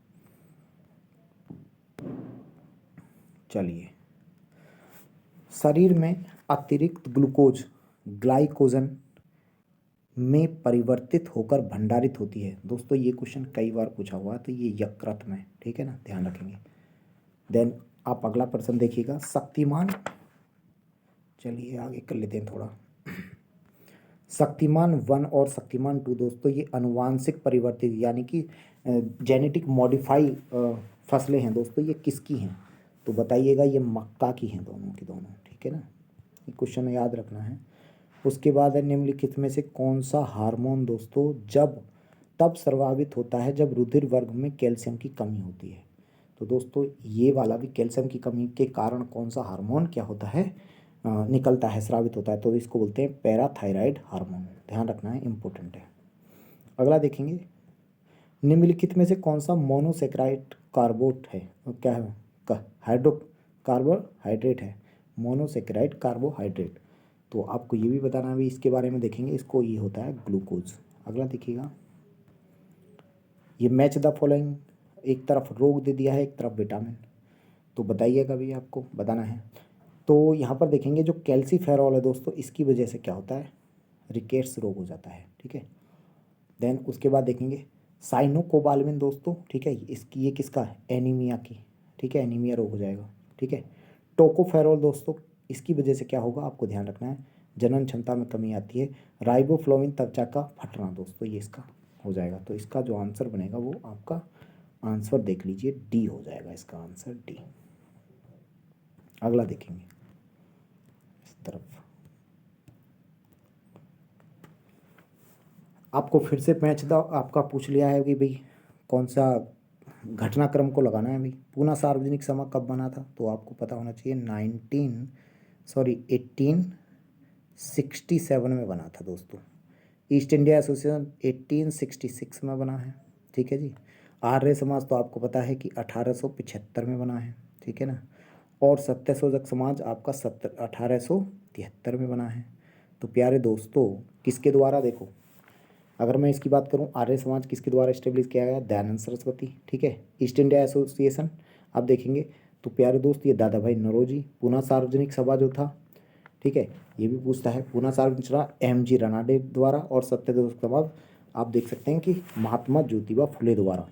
चलिए, शरीर में अतिरिक्त ग्लूकोज ग्लाइकोजन में परिवर्तित होकर भंडारित होती है। दोस्तों ये क्वेश्चन कई बार पूछा हुआ है, तो ये यकृत में, ठीक है ना, ध्यान रखेंगे। देन आप अगला प्रश्न देखिएगा, शक्तिमान, चलिए आगे कर लेते हैं थोड़ा। शक्तिमान 1 और शक्तिमान 2 दोस्तों ये अनुवांशिक परिवर्तित यानी कि जेनेटिक मॉडिफाई फसलें हैं दोस्तों, ये किसकी हैं। तो बताइएगा, ये मक्का की हैं दोनों की दोनों, ठीक है ना। ये क्वेश्चन याद रखना है। उसके बाद है निम्नलिखित में से कौन सा हार्मोन दोस्तों जब तब प्रभावित होता है जब रुधिर वर्ग में कैल्शियम की कमी होती है। तो दोस्तों ये वाला भी कैल्शियम की कमी के कारण कौन सा हार्मोन क्या होता है, निकलता है, स्रावित होता है। तो इसको बोलते हैं पैराथायराइड हार्मोन, ध्यान रखना है, इंपॉर्टेंट है। अगला देखेंगे, निम्नलिखित में से कौन सा मोनोसेक्राइड कार्बोट है, क्या है, हाइड्रो कार्बोहाइड्रेट है, मोनोसेक्राइड कार्बोहाइड्रेट। तो आपको ये भी बताना भी इसके बारे में देखेंगे, इसको ये होता है ग्लूकोज। अगला देखिएगा, ये मैच द फॉलोइंग, एक तरफ रोग दे दिया है एक तरफ विटामिन, तो बताइएगा भी आपको बताना है। तो यहाँ पर देखेंगे जो कैल्सीफेरॉल है दोस्तों, इसकी वजह से क्या होता है, रिकेट्स रोग हो जाता है, ठीक है। देन उसके बाद देखेंगे साइनोकोबालमिन दोस्तों, ठीक है, इसकी ये किसका है, एनीमिया की, ठीक है, एनीमिया रोग हो जाएगा, ठीक है। टोकोफेरॉल दोस्तों, इसकी वजह से क्या होगा आपको ध्यान रखना है, जनन क्षमता में कमी आती है। राइबोफ्लोविन त्वचा का फटना दोस्तों, ये इसका हो जाएगा। तो इसका जो आंसर बनेगा वो आपका आंसर देख लीजिए डी हो जाएगा, इसका आंसर डी। अगला देखेंगे इस तरफ, आपको फिर से मैच द आपका पूछ लिया है कि भाई कौन सा घटनाक्रम को लगाना है। भाई पूना सार्वजनिक सभा कब बना था, तो आपको पता होना चाहिए 1867 में बना था दोस्तों। ईस्ट इंडिया एसोसिएशन 1866 में बना है, ठीक है जी। आर्य समाज तो आपको पता है कि 1875 में बना है, ठीक है ना। और सत्यशोधक समाज आपका 1873 में बना है। तो प्यारे दोस्तों किसके द्वारा, देखो अगर मैं इसकी बात करूं, आर्य समाज किसके द्वारा इस्टेब्लिश किया गया, दयानंद सरस्वती, ठीक है। ईस्ट इंडिया एसोसिएशन आप देखेंगे तो प्यारे दोस्त ये दादा भाई नौरोजी। पूना सार्वजनिक सभा जो था, ठीक है, ये भी पूछता है, पूना सार्वजनिक सभा एम जी रनाडे द्वारा। और सत्यशोधक समाज आप देख सकते हैं कि महात्मा ज्योतिबा फुले द्वारा।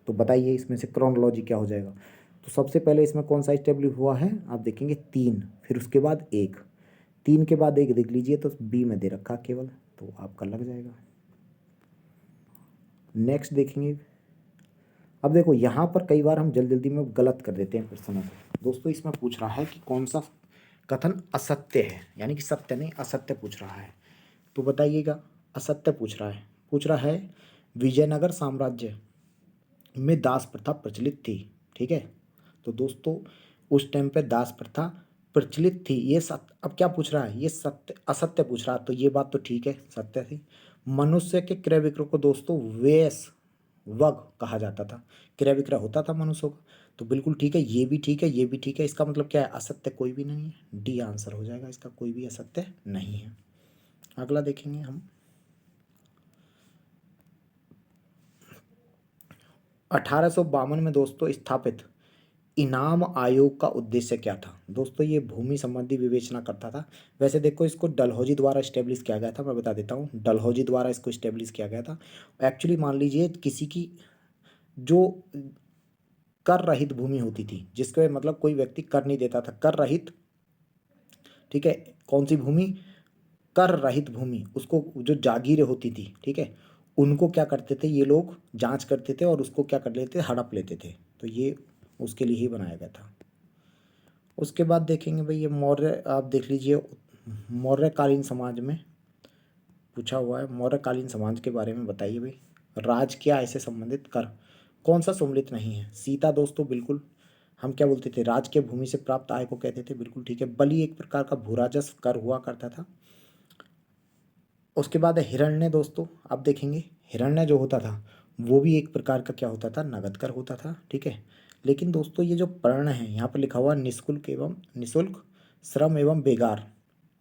तो बताइए इसमें से क्रोनोलॉजी क्या हो जाएगा। तो सबसे पहले इसमें कौन सा इस्टेब्लिश हुआ है, आप देखेंगे 3, फिर उसके बाद 1, 3 के बाद 1 देख लीजिए, तो बी में दे रखा केवल, तो आपका लग जाएगा। नेक्स्ट देखेंगे, अब देखो यहाँ पर कई बार हम जल्दी जल्दी में गलत कर देते हैं प्रश्नों को। दोस्तों इसमें पूछ रहा है कि कौन सा कथन असत्य है, यानी कि सत्य नहीं असत्य पूछ रहा है। तो बताइएगा, असत्य पूछ रहा है विजयनगर साम्राज्य में दास प्रथा प्रचलित थी। ठीक है, तो दोस्तों उस टाइम पे दास प्रथा प्रचलित थी, ये सत्य। अब क्या पूछ रहा है, ये सत्य असत्य पूछ रहा है, तो ये बात तो ठीक है सत्य थी। मनुष्य के क्रय विक्रय को दोस्तों वेश वग कहा जाता था, क्रय विक्रय होता था मनुष्यों का, तो बिल्कुल ठीक है, ये भी ठीक है, ये भी ठीक है। इसका मतलब क्या है, असत्य कोई भी नहीं है, डी आंसर हो जाएगा इसका, कोई भी असत्य नहीं है। अगला देखेंगे हम, 1852 में दोस्तों स्थापित इनाम आयोग का उद्देश्य क्या था। दोस्तों ये भूमि संबंधी विवेचना करता था। वैसे देखो इसको डलहौजी द्वारा स्टेब्लिश किया गया था, मैं बता देता हूँ, डलहौजी द्वारा इसको स्टेब्लिश किया गया था। एक्चुअली मान लीजिए किसी की जो कर रहित भूमि होती थी, जिसके मतलब कोई व्यक्ति कर नहीं देता था, कर रहित, ठीक है, कौन सी भूमि, कर रहित भूमि, उसको जो जागीरें होती थी, ठीक है, उनको क्या करते थे ये लोग, जांच करते थे और उसको क्या कर लेते थे, हड़प लेते थे। तो ये उसके लिए ही बनाया गया था। उसके बाद देखेंगे भाई, ये मौर्य, आप देख लीजिए, मौर्यकालीन समाज में पूछा हुआ है, मौर्यकालीन समाज के बारे में बताइए भाई। राज क्या ऐसे संबंधित कर कौन सा सम्मिलित नहीं है। सीता दोस्तों बिल्कुल, हम क्या बोलते थे, राज के भूमि से प्राप्त आय को कहते थे, बिल्कुल ठीक है। बलि एक प्रकार का भूराजस्व कर हुआ करता था। उसके बाद है हिरण्य दोस्तों, आप देखेंगे हिरण्य जो होता था वो भी एक प्रकार का क्या होता था, नगद कर होता था, ठीक है। लेकिन दोस्तों ये जो पर्ण है यहाँ पर लिखा हुआ निशुल्क श्रम एवं बेगार,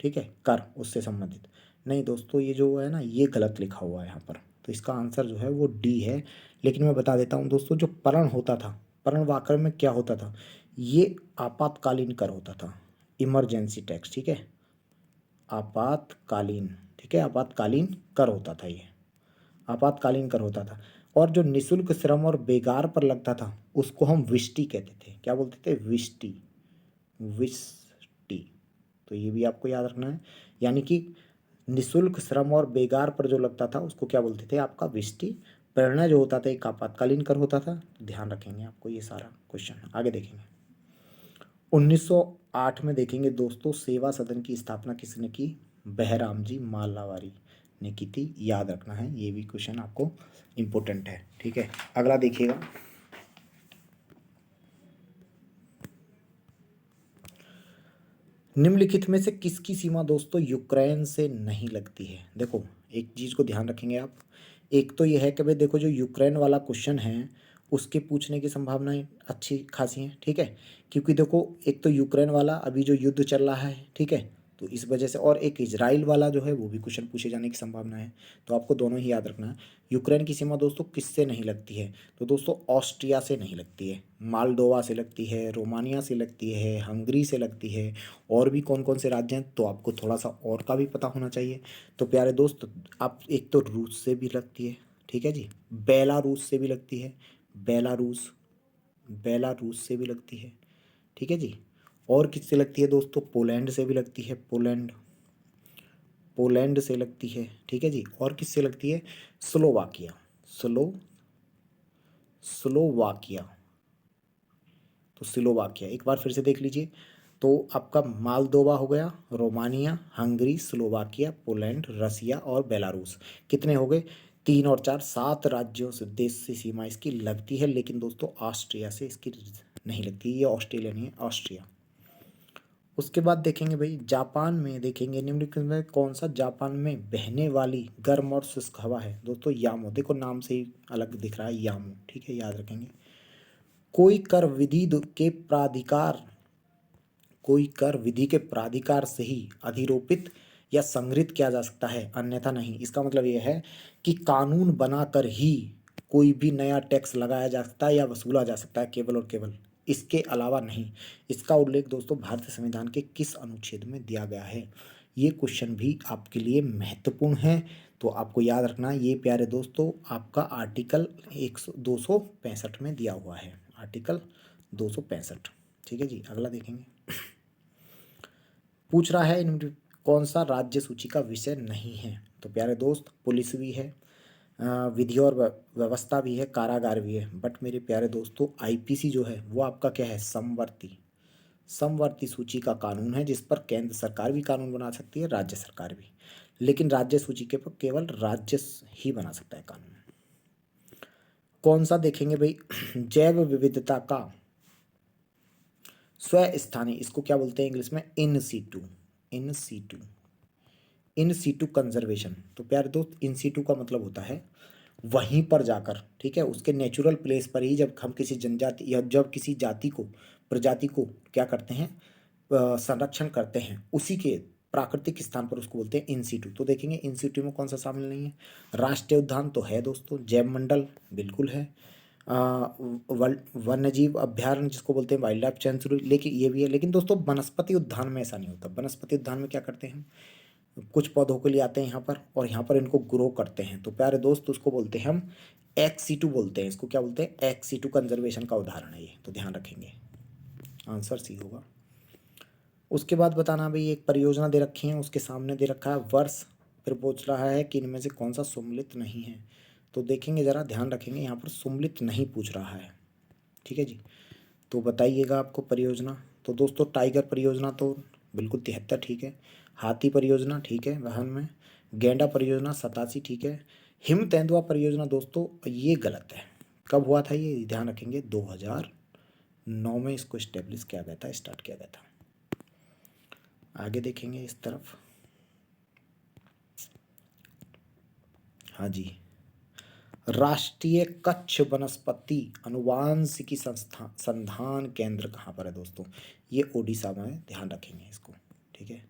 ठीक है, कर उससे संबंधित नहीं दोस्तों, ये जो है ना ये गलत लिखा हुआ है यहाँ पर, तो इसका आंसर जो है वो डी है। लेकिन मैं बता देता हूँ दोस्तों, जो पर्ण होता था, पर्ण वाक्य में क्या होता था, ये आपातकालीन कर होता था, इमरजेंसी टैक्स, ठीक है, आपातकालीन, ठीक है, आपातकालीन कर होता था ये, आपातकालीन कर होता था। और जो निशुल्क श्रम और बेगार पर लगता था उसको हम विष्टि कहते थे, क्या बोलते थे, विष्टि, विष्टि। तो ये भी आपको याद रखना है, यानी कि निशुल्क श्रम और बेगार पर जो लगता था उसको क्या बोलते थे, आपका विष्टि। प्रेरणा जो होता था एक आपातकालीन कर होता था, ध्यान रखेंगे आपको ये सारा क्वेश्चन। आगे देखेंगे, 1908 में देखेंगे दोस्तों, सेवा सदन की स्थापना किसने की, बहराम जी मालावारी ने की थी, याद रखना है, ये भी क्वेश्चन आपको इम्पोर्टेंट है, ठीक है। अगला देखिएगा, निम्नलिखित में से किसकी सीमा दोस्तों यूक्रेन से नहीं लगती है। देखो एक चीज़ को ध्यान रखेंगे आप, एक तो ये है कि भाई देखो जो यूक्रेन वाला क्वेश्चन है उसके पूछने की संभावनाएं अच्छी खासी हैं, ठीक है, क्योंकि देखो एक तो यूक्रेन वाला अभी जो युद्ध चल रहा है, ठीक है, तो इस वजह से, और एक इजराइल वाला जो है वो भी क्वेश्चन पूछे जाने की संभावना है, तो आपको दोनों ही याद रखना है। यूक्रेन की सीमा दोस्तों किससे नहीं लगती है, तो दोस्तों ऑस्ट्रिया से नहीं लगती है, मालडोवा से लगती है, रोमानिया से लगती है, हंगरी से लगती है, और भी कौन कौन से राज्य हैं तो आपको थोड़ा सा और का भी पता होना चाहिए। तो प्यारे दोस्त, आप एक तो रूस से भी लगती है, ठीक है जी, बेलारूस से भी लगती है, बेलारूस, बेलारूस से भी लगती है, ठीक है जी। और किससे लगती है दोस्तों, पोलैंड से भी लगती है, पोलैंड, पोलैंड से लगती है, ठीक है जी। और किससे लगती है, स्लोवाकिया, स्लो स्लोवाकिया, तो स्लोवाकिया एक बार फिर से देख लीजिए, तो आपका मालदोवा हो गया, रोमानिया, हंगरी, स्लोवाकिया, पोलैंड, रसिया और बेलारूस, कितने हो गए, 3 और 4, 7 राज्यों से, देश से सीमा इसकी लगती है। लेकिन दोस्तों ऑस्ट्रिया से इसकी नहीं लगती, ये ऑस्ट्रेलिया नहीं है, ऑस्ट्रिया। उसके बाद देखेंगे भाई, जापान में देखेंगे, निम्नलिखित में कौन सा जापान में बहने वाली गर्म और शुष्क हवा है। दोस्तों यामो, देखो नाम से ही अलग दिख रहा है, यामो, ठीक है, याद रखेंगे। कोई कर विधि के प्राधिकार, कोई कर विधि के प्राधिकार से ही अधिरोपित या संग्रहित किया जा सकता है, अन्यथा नहीं। इसका मतलब यह है कि कानून बनाकर ही कोई भी नया टैक्स लगाया जा सकता है या वसूला जा सकता है, केवल और केवल, इसके अलावा नहीं। इसका उल्लेख दोस्तों भारतीय संविधान के किस अनुच्छेद में दिया गया है, ये क्वेश्चन भी आपके लिए महत्वपूर्ण है, तो आपको याद रखना ये प्यारे दोस्तों, आपका आर्टिकल 265 में दिया हुआ है, आर्टिकल 265, ठीक है जी। अगला देखेंगे, पूछ रहा है इनमें कौन सा राज्य सूची का विषय नहीं है, तो प्यारे दोस्त पुलिस भी है, विधि और व्यवस्था भी है, कारागार भी है। बट मेरे प्यारे दोस्तों, आईपीसी जो है वो आपका क्या है, समवर्ती सूची का कानून है, जिस पर केंद्र सरकार भी कानून बना सकती है, राज्य सरकार भी। लेकिन राज्य सूची के पर केवल राज्य ही बना सकता है कानून। कौन सा देखेंगे भाई, जैव विविधता का स्वस्थानी, इसको क्या बोलते हैं इंग्लिश में, इन सीटू कंजर्वेशन। तो प्यारे दोस्त, इन सीटू का मतलब होता है वहीं पर जाकर, ठीक है, उसके नेचुरल प्लेस पर ही जब हम किसी जनजाति या जब किसी जाति को, प्रजाति को क्या करते हैं, संरक्षण करते हैं, उसी के प्राकृतिक स्थान पर उसको बोलते हैं इन सीटू। तो देखेंगे इन सीटू में कौन सा शामिल नहीं है, राष्ट्रीय उद्यान तो है दोस्तों, जैव मंडल बिल्कुल है, वन्यजीव अभ्यारण्य जिसको बोलते हैं वाइल्ड लाइफ सेंचुरी, लेकिन ये भी है। लेकिन दोस्तों वनस्पति उद्यान में ऐसा नहीं होता। वनस्पति उद्यान में क्या करते हैं, कुछ पौधों के लिए आते हैं यहाँ पर और यहाँ पर इनको ग्रो करते हैं। तो प्यारे दोस्त, उसको बोलते हैं हम एक्स सीटू बोलते हैं। इसको क्या बोलते हैं, एक्स सीटू कंजर्वेशन का उदाहरण है ये, तो ध्यान रखेंगे, आंसर सी होगा। उसके बाद बताना भाई, एक परियोजना दे रखी है, उसके सामने दे रखा है वर्ष, फिर पूछ रहा है कि इनमें से कौन सा सम्मिलित नहीं है। तो देखेंगे ज़रा, ध्यान रखेंगे, यहाँ पर सम्मिलित नहीं पूछ रहा है, ठीक है जी। तो बताइएगा आपको परियोजना। तो दोस्तों टाइगर परियोजना तो बिल्कुल 73 ठीक है, हाथी परियोजना ठीक है वाहन में, गेंडा परियोजना 87 ठीक है, हिम तेंदुआ परियोजना दोस्तों ये गलत है। कब हुआ था ये, ध्यान रखेंगे, 2009 में इसको इस्टेब्लिश किया गया था, स्टार्ट किया गया था। आगे देखेंगे इस तरफ, हाँ जी, राष्ट्रीय कच्छ वनस्पति अनुवांशिकी संधान केंद्र कहाँ पर है दोस्तों, ये ओडिशा में है, ध्यान रखेंगे इसको, ठीक है।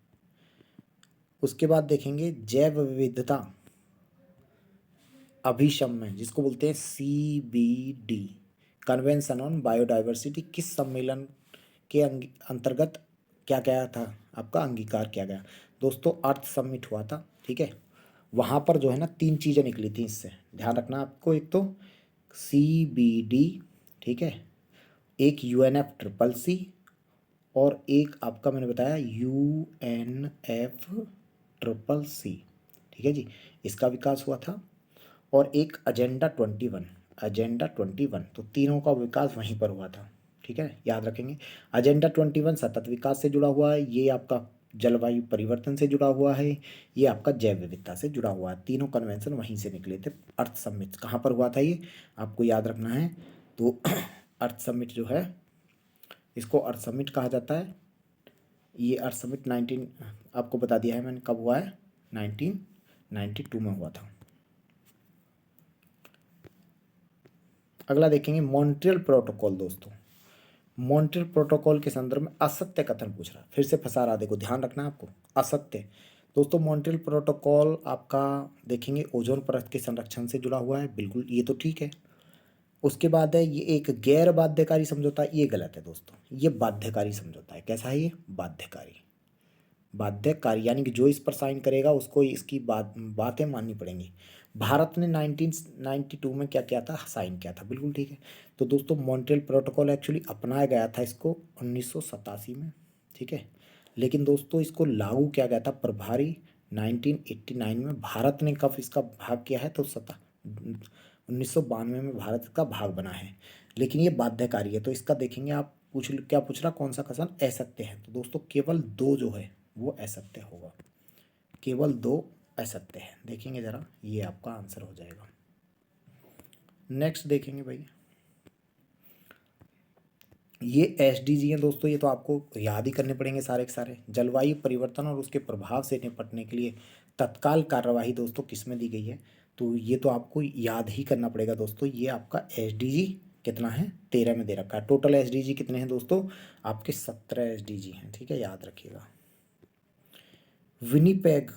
उसके बाद देखेंगे जैव विविधता अभिशमन, जिसको बोलते हैं CBD, कन्वेंशन ऑन बायोडाइवर्सिटी, किस सम्मेलन के अंतर्गत क्या गया था, आपका अंगीकार किया गया दोस्तों, अर्थ समिट हुआ था, ठीक है। वहाँ पर जो है ना 3 चीज़ें निकली थी, इससे ध्यान रखना आपको, एक तो CBD, ठीक है, एक UNFCCC और एक आपका मैंने बताया UNFCCC, ठीक है जी, इसका विकास हुआ था। और एक एजेंडा 21, तो तीनों का विकास वहीं पर हुआ था, ठीक है, याद रखेंगे। एजेंडा 21 सतत विकास से जुड़ा हुआ है, ये आपका जलवायु परिवर्तन से जुड़ा हुआ है, ये आपका जैव विविधता से जुड़ा हुआ है। तीनों कन्वेंशन वहीं से निकले थे। अर्थ समिट कहाँ पर हुआ था, ये आपको याद रखना है। तो अर्थ समिट जो है, इसको अर्थ समिट कहा जाता है। ये अर्थ समिट 19, आपको बता दिया है मैंने कब हुआ है, 1992 में हुआ था। अगला देखेंगे मॉन्ट्रियल प्रोटोकॉल दोस्तों। मॉन्ट्रियल प्रोटोकॉल के संदर्भ में असत्य कथन पूछ रहा है, फिर से फंसा रहा, देखो ध्यान रखना है आपको, असत्य दोस्तों। मॉन्ट्रियल प्रोटोकॉल आपका देखेंगे ओजोन परत के संरक्षण से जुड़ा हुआ है, बिल्कुल ये तो ठीक है। उसके बाद है ये एक गैर बाध्यकारी समझौता, ये गलत है दोस्तों, ये बाध्यकारी समझौता है। कैसा है ये, बाध्यकारी यानी कि जो इस पर साइन करेगा उसको इसकी बातें माननी पड़ेंगी। भारत ने 1992 में क्या किया था, साइन किया था, बिल्कुल ठीक है। तो दोस्तों मॉन्ट्रियल प्रोटोकॉल एक्चुअली अपनाया गया था इसको 1987 में, ठीक है। लेकिन दोस्तों इसको लागू किया गया था प्रभारी 1989 में। भारत ने कब इसका भाग किया है, तो 1992 में भारत का भाग बना है। लेकिन ये बाध्यकारी है, तो इसका देखेंगे आप, क्या पूछ रहा, कौन सा कथन असत्य है। तो दोस्तों केवल 2 जो है वो असत्य होगा, केवल 2 असत्य है। देखेंगे ज़रा, ये आपका आंसर हो जाएगा। नेक्स्ट देखेंगे भाई, ये SDG हैं दोस्तों, ये तो आपको याद ही करने पड़ेंगे सारे के सारे। जलवायु परिवर्तन और उसके प्रभाव से निपटने के लिए तत्काल कार्यवाही दोस्तों किस में दी गई है, तो ये तो आपको याद ही करना पड़ेगा दोस्तों। ये आपका SDG कितना है, 13 में दे रखा है। टोटल SDG कितने हैं दोस्तों, आपके 17 SDG हैं, ठीक है, याद रखिएगा। विनिपेग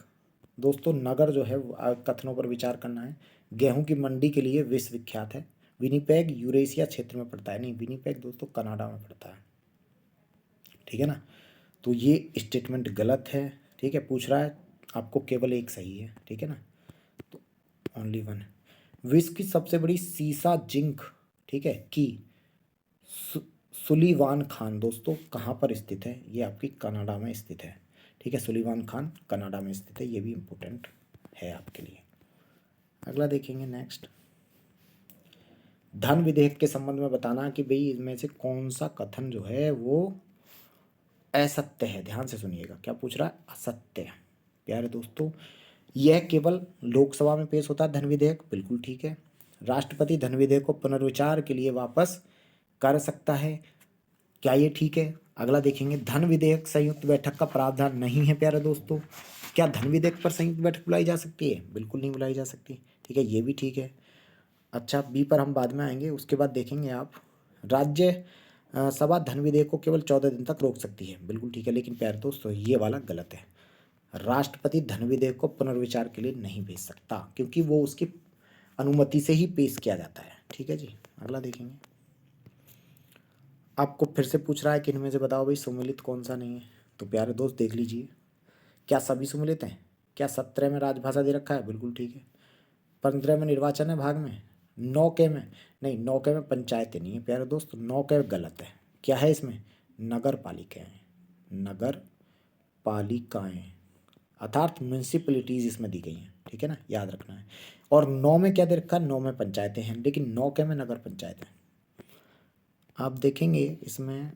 दोस्तों नगर जो है, कथनों पर विचार करना है। गेहूं की मंडी के लिए विश्वविख्यात है। विनिपेग यूरेशिया क्षेत्र में पड़ता है, नहीं, विनिपेग दोस्तों कनाडा में पड़ता है, ठीक है ना। तो ये स्टेटमेंट गलत है, ठीक है, पूछ रहा है आपको, केवल एक सही है, ठीक है ना, तो ओनली वन। विश्व की सबसे बड़ी सीसा जिंक, ठीक है, की सुलीवान खान दोस्तों कहाँ पर स्थित है, ये आपकी कनाडा में स्थित है, ठीक है। सुलीवान खान कनाडा में स्थित है, ये भी इम्पोर्टेंट है आपके लिए। अगला देखेंगे नेक्स्ट, धन विधेयक के संबंध में बताना कि भाई इनमें से कौन सा कथन जो है वो असत्य है। ध्यान से सुनिएगा, क्या पूछ रहा है, असत्य। प्यारे दोस्तों, यह केवल लोकसभा में पेश होता है धन विधेयक, बिल्कुल ठीक है। राष्ट्रपति धन विधेयक को पुनर्विचार के लिए वापस कर सकता है, क्या ये ठीक है। अगला देखेंगे, धन विधेयक संयुक्त बैठक का प्रावधान नहीं है। प्यारे दोस्तों, क्या धन विधेयक पर संयुक्त बैठक बुलाई जा सकती है, बिल्कुल नहीं बुलाई जा सकती, ठीक है, ये भी ठीक है। अच्छा, बी पर हम बाद में आएंगे। उसके बाद देखेंगे आप, राज्य सभा धन विधेयक को केवल 14 दिन तक रोक सकती है, बिल्कुल ठीक है। लेकिन प्यारे दोस्तों, ये वाला गलत है। राष्ट्रपति धन विधेयक को पुनर्विचार के लिए नहीं भेज सकता, क्योंकि वो उसकी अनुमति से ही पेश किया जाता है, ठीक है जी। अगला देखेंगे, आपको फिर से पूछ रहा है कि इनमें से बताओ भाई सुमेलित कौन सा नहीं है। तो प्यारे दोस्त देख लीजिए, क्या सभी सुमेलित हैं। क्या 17 में राजभाषा दे रखा है, बिल्कुल ठीक है। 15 में निर्वाचन है भाग में, 9 के में नहीं, 9 के में पंचायतें नहीं है प्यारे दोस्त, 9 के गलत है। क्या है इसमें, नगर पालिकाएँ, नगर पालिकाएँ अर्थात म्यूनसिपलिटीज़ इसमें दी गई हैं, ठीक है ना, याद रखना है। और 9 में क्या दे रखा है, 9 में पंचायतें हैं, लेकिन 9 के में नगर पंचायतें। आप देखेंगे इसमें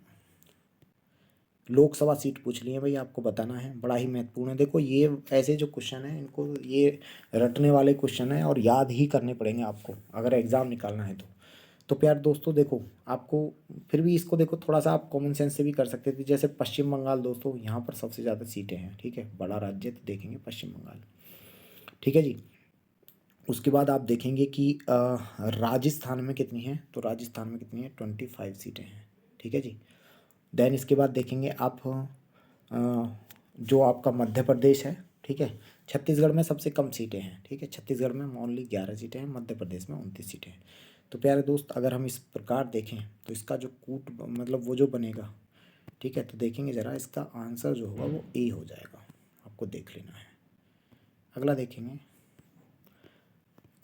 लोकसभा सीट पूछ ली है भाई, आपको बताना है, बड़ा ही महत्वपूर्ण है। देखो ये ऐसे जो क्वेश्चन है, इनको ये रटने वाले क्वेश्चन है और याद ही करने पड़ेंगे आपको अगर एग्ज़ाम निकालना है तो प्यार दोस्तों देखो, आपको फिर भी इसको देखो थोड़ा सा आप कॉमन सेंस से भी कर सकते थे। जैसे पश्चिम बंगाल दोस्तों, यहाँ पर सबसे ज़्यादा सीटें हैं, ठीक है, बड़ा राज्य तो देखेंगे पश्चिम बंगाल, ठीक है जी। उसके बाद आप देखेंगे कि राजस्थान में कितनी है, तो राजस्थान में कितनी है, 25 सीटें हैं, ठीक है जी। देन इसके बाद देखेंगे आप जो आपका मध्य प्रदेश है, ठीक है, छत्तीसगढ़ में सबसे कम सीटें हैं, ठीक है, छत्तीसगढ़ में ओनली 11 सीटें हैं, मध्य प्रदेश में 29 सीटें हैं। तो प्यारे दोस्त, अगर हम इस प्रकार देखें तो इसका जो कूट मतलब वो जो बनेगा, ठीक है, तो देखेंगे ज़रा, इसका आंसर जो होगा वो ए हो जाएगा, आपको देख लेना है। अगला देखेंगे,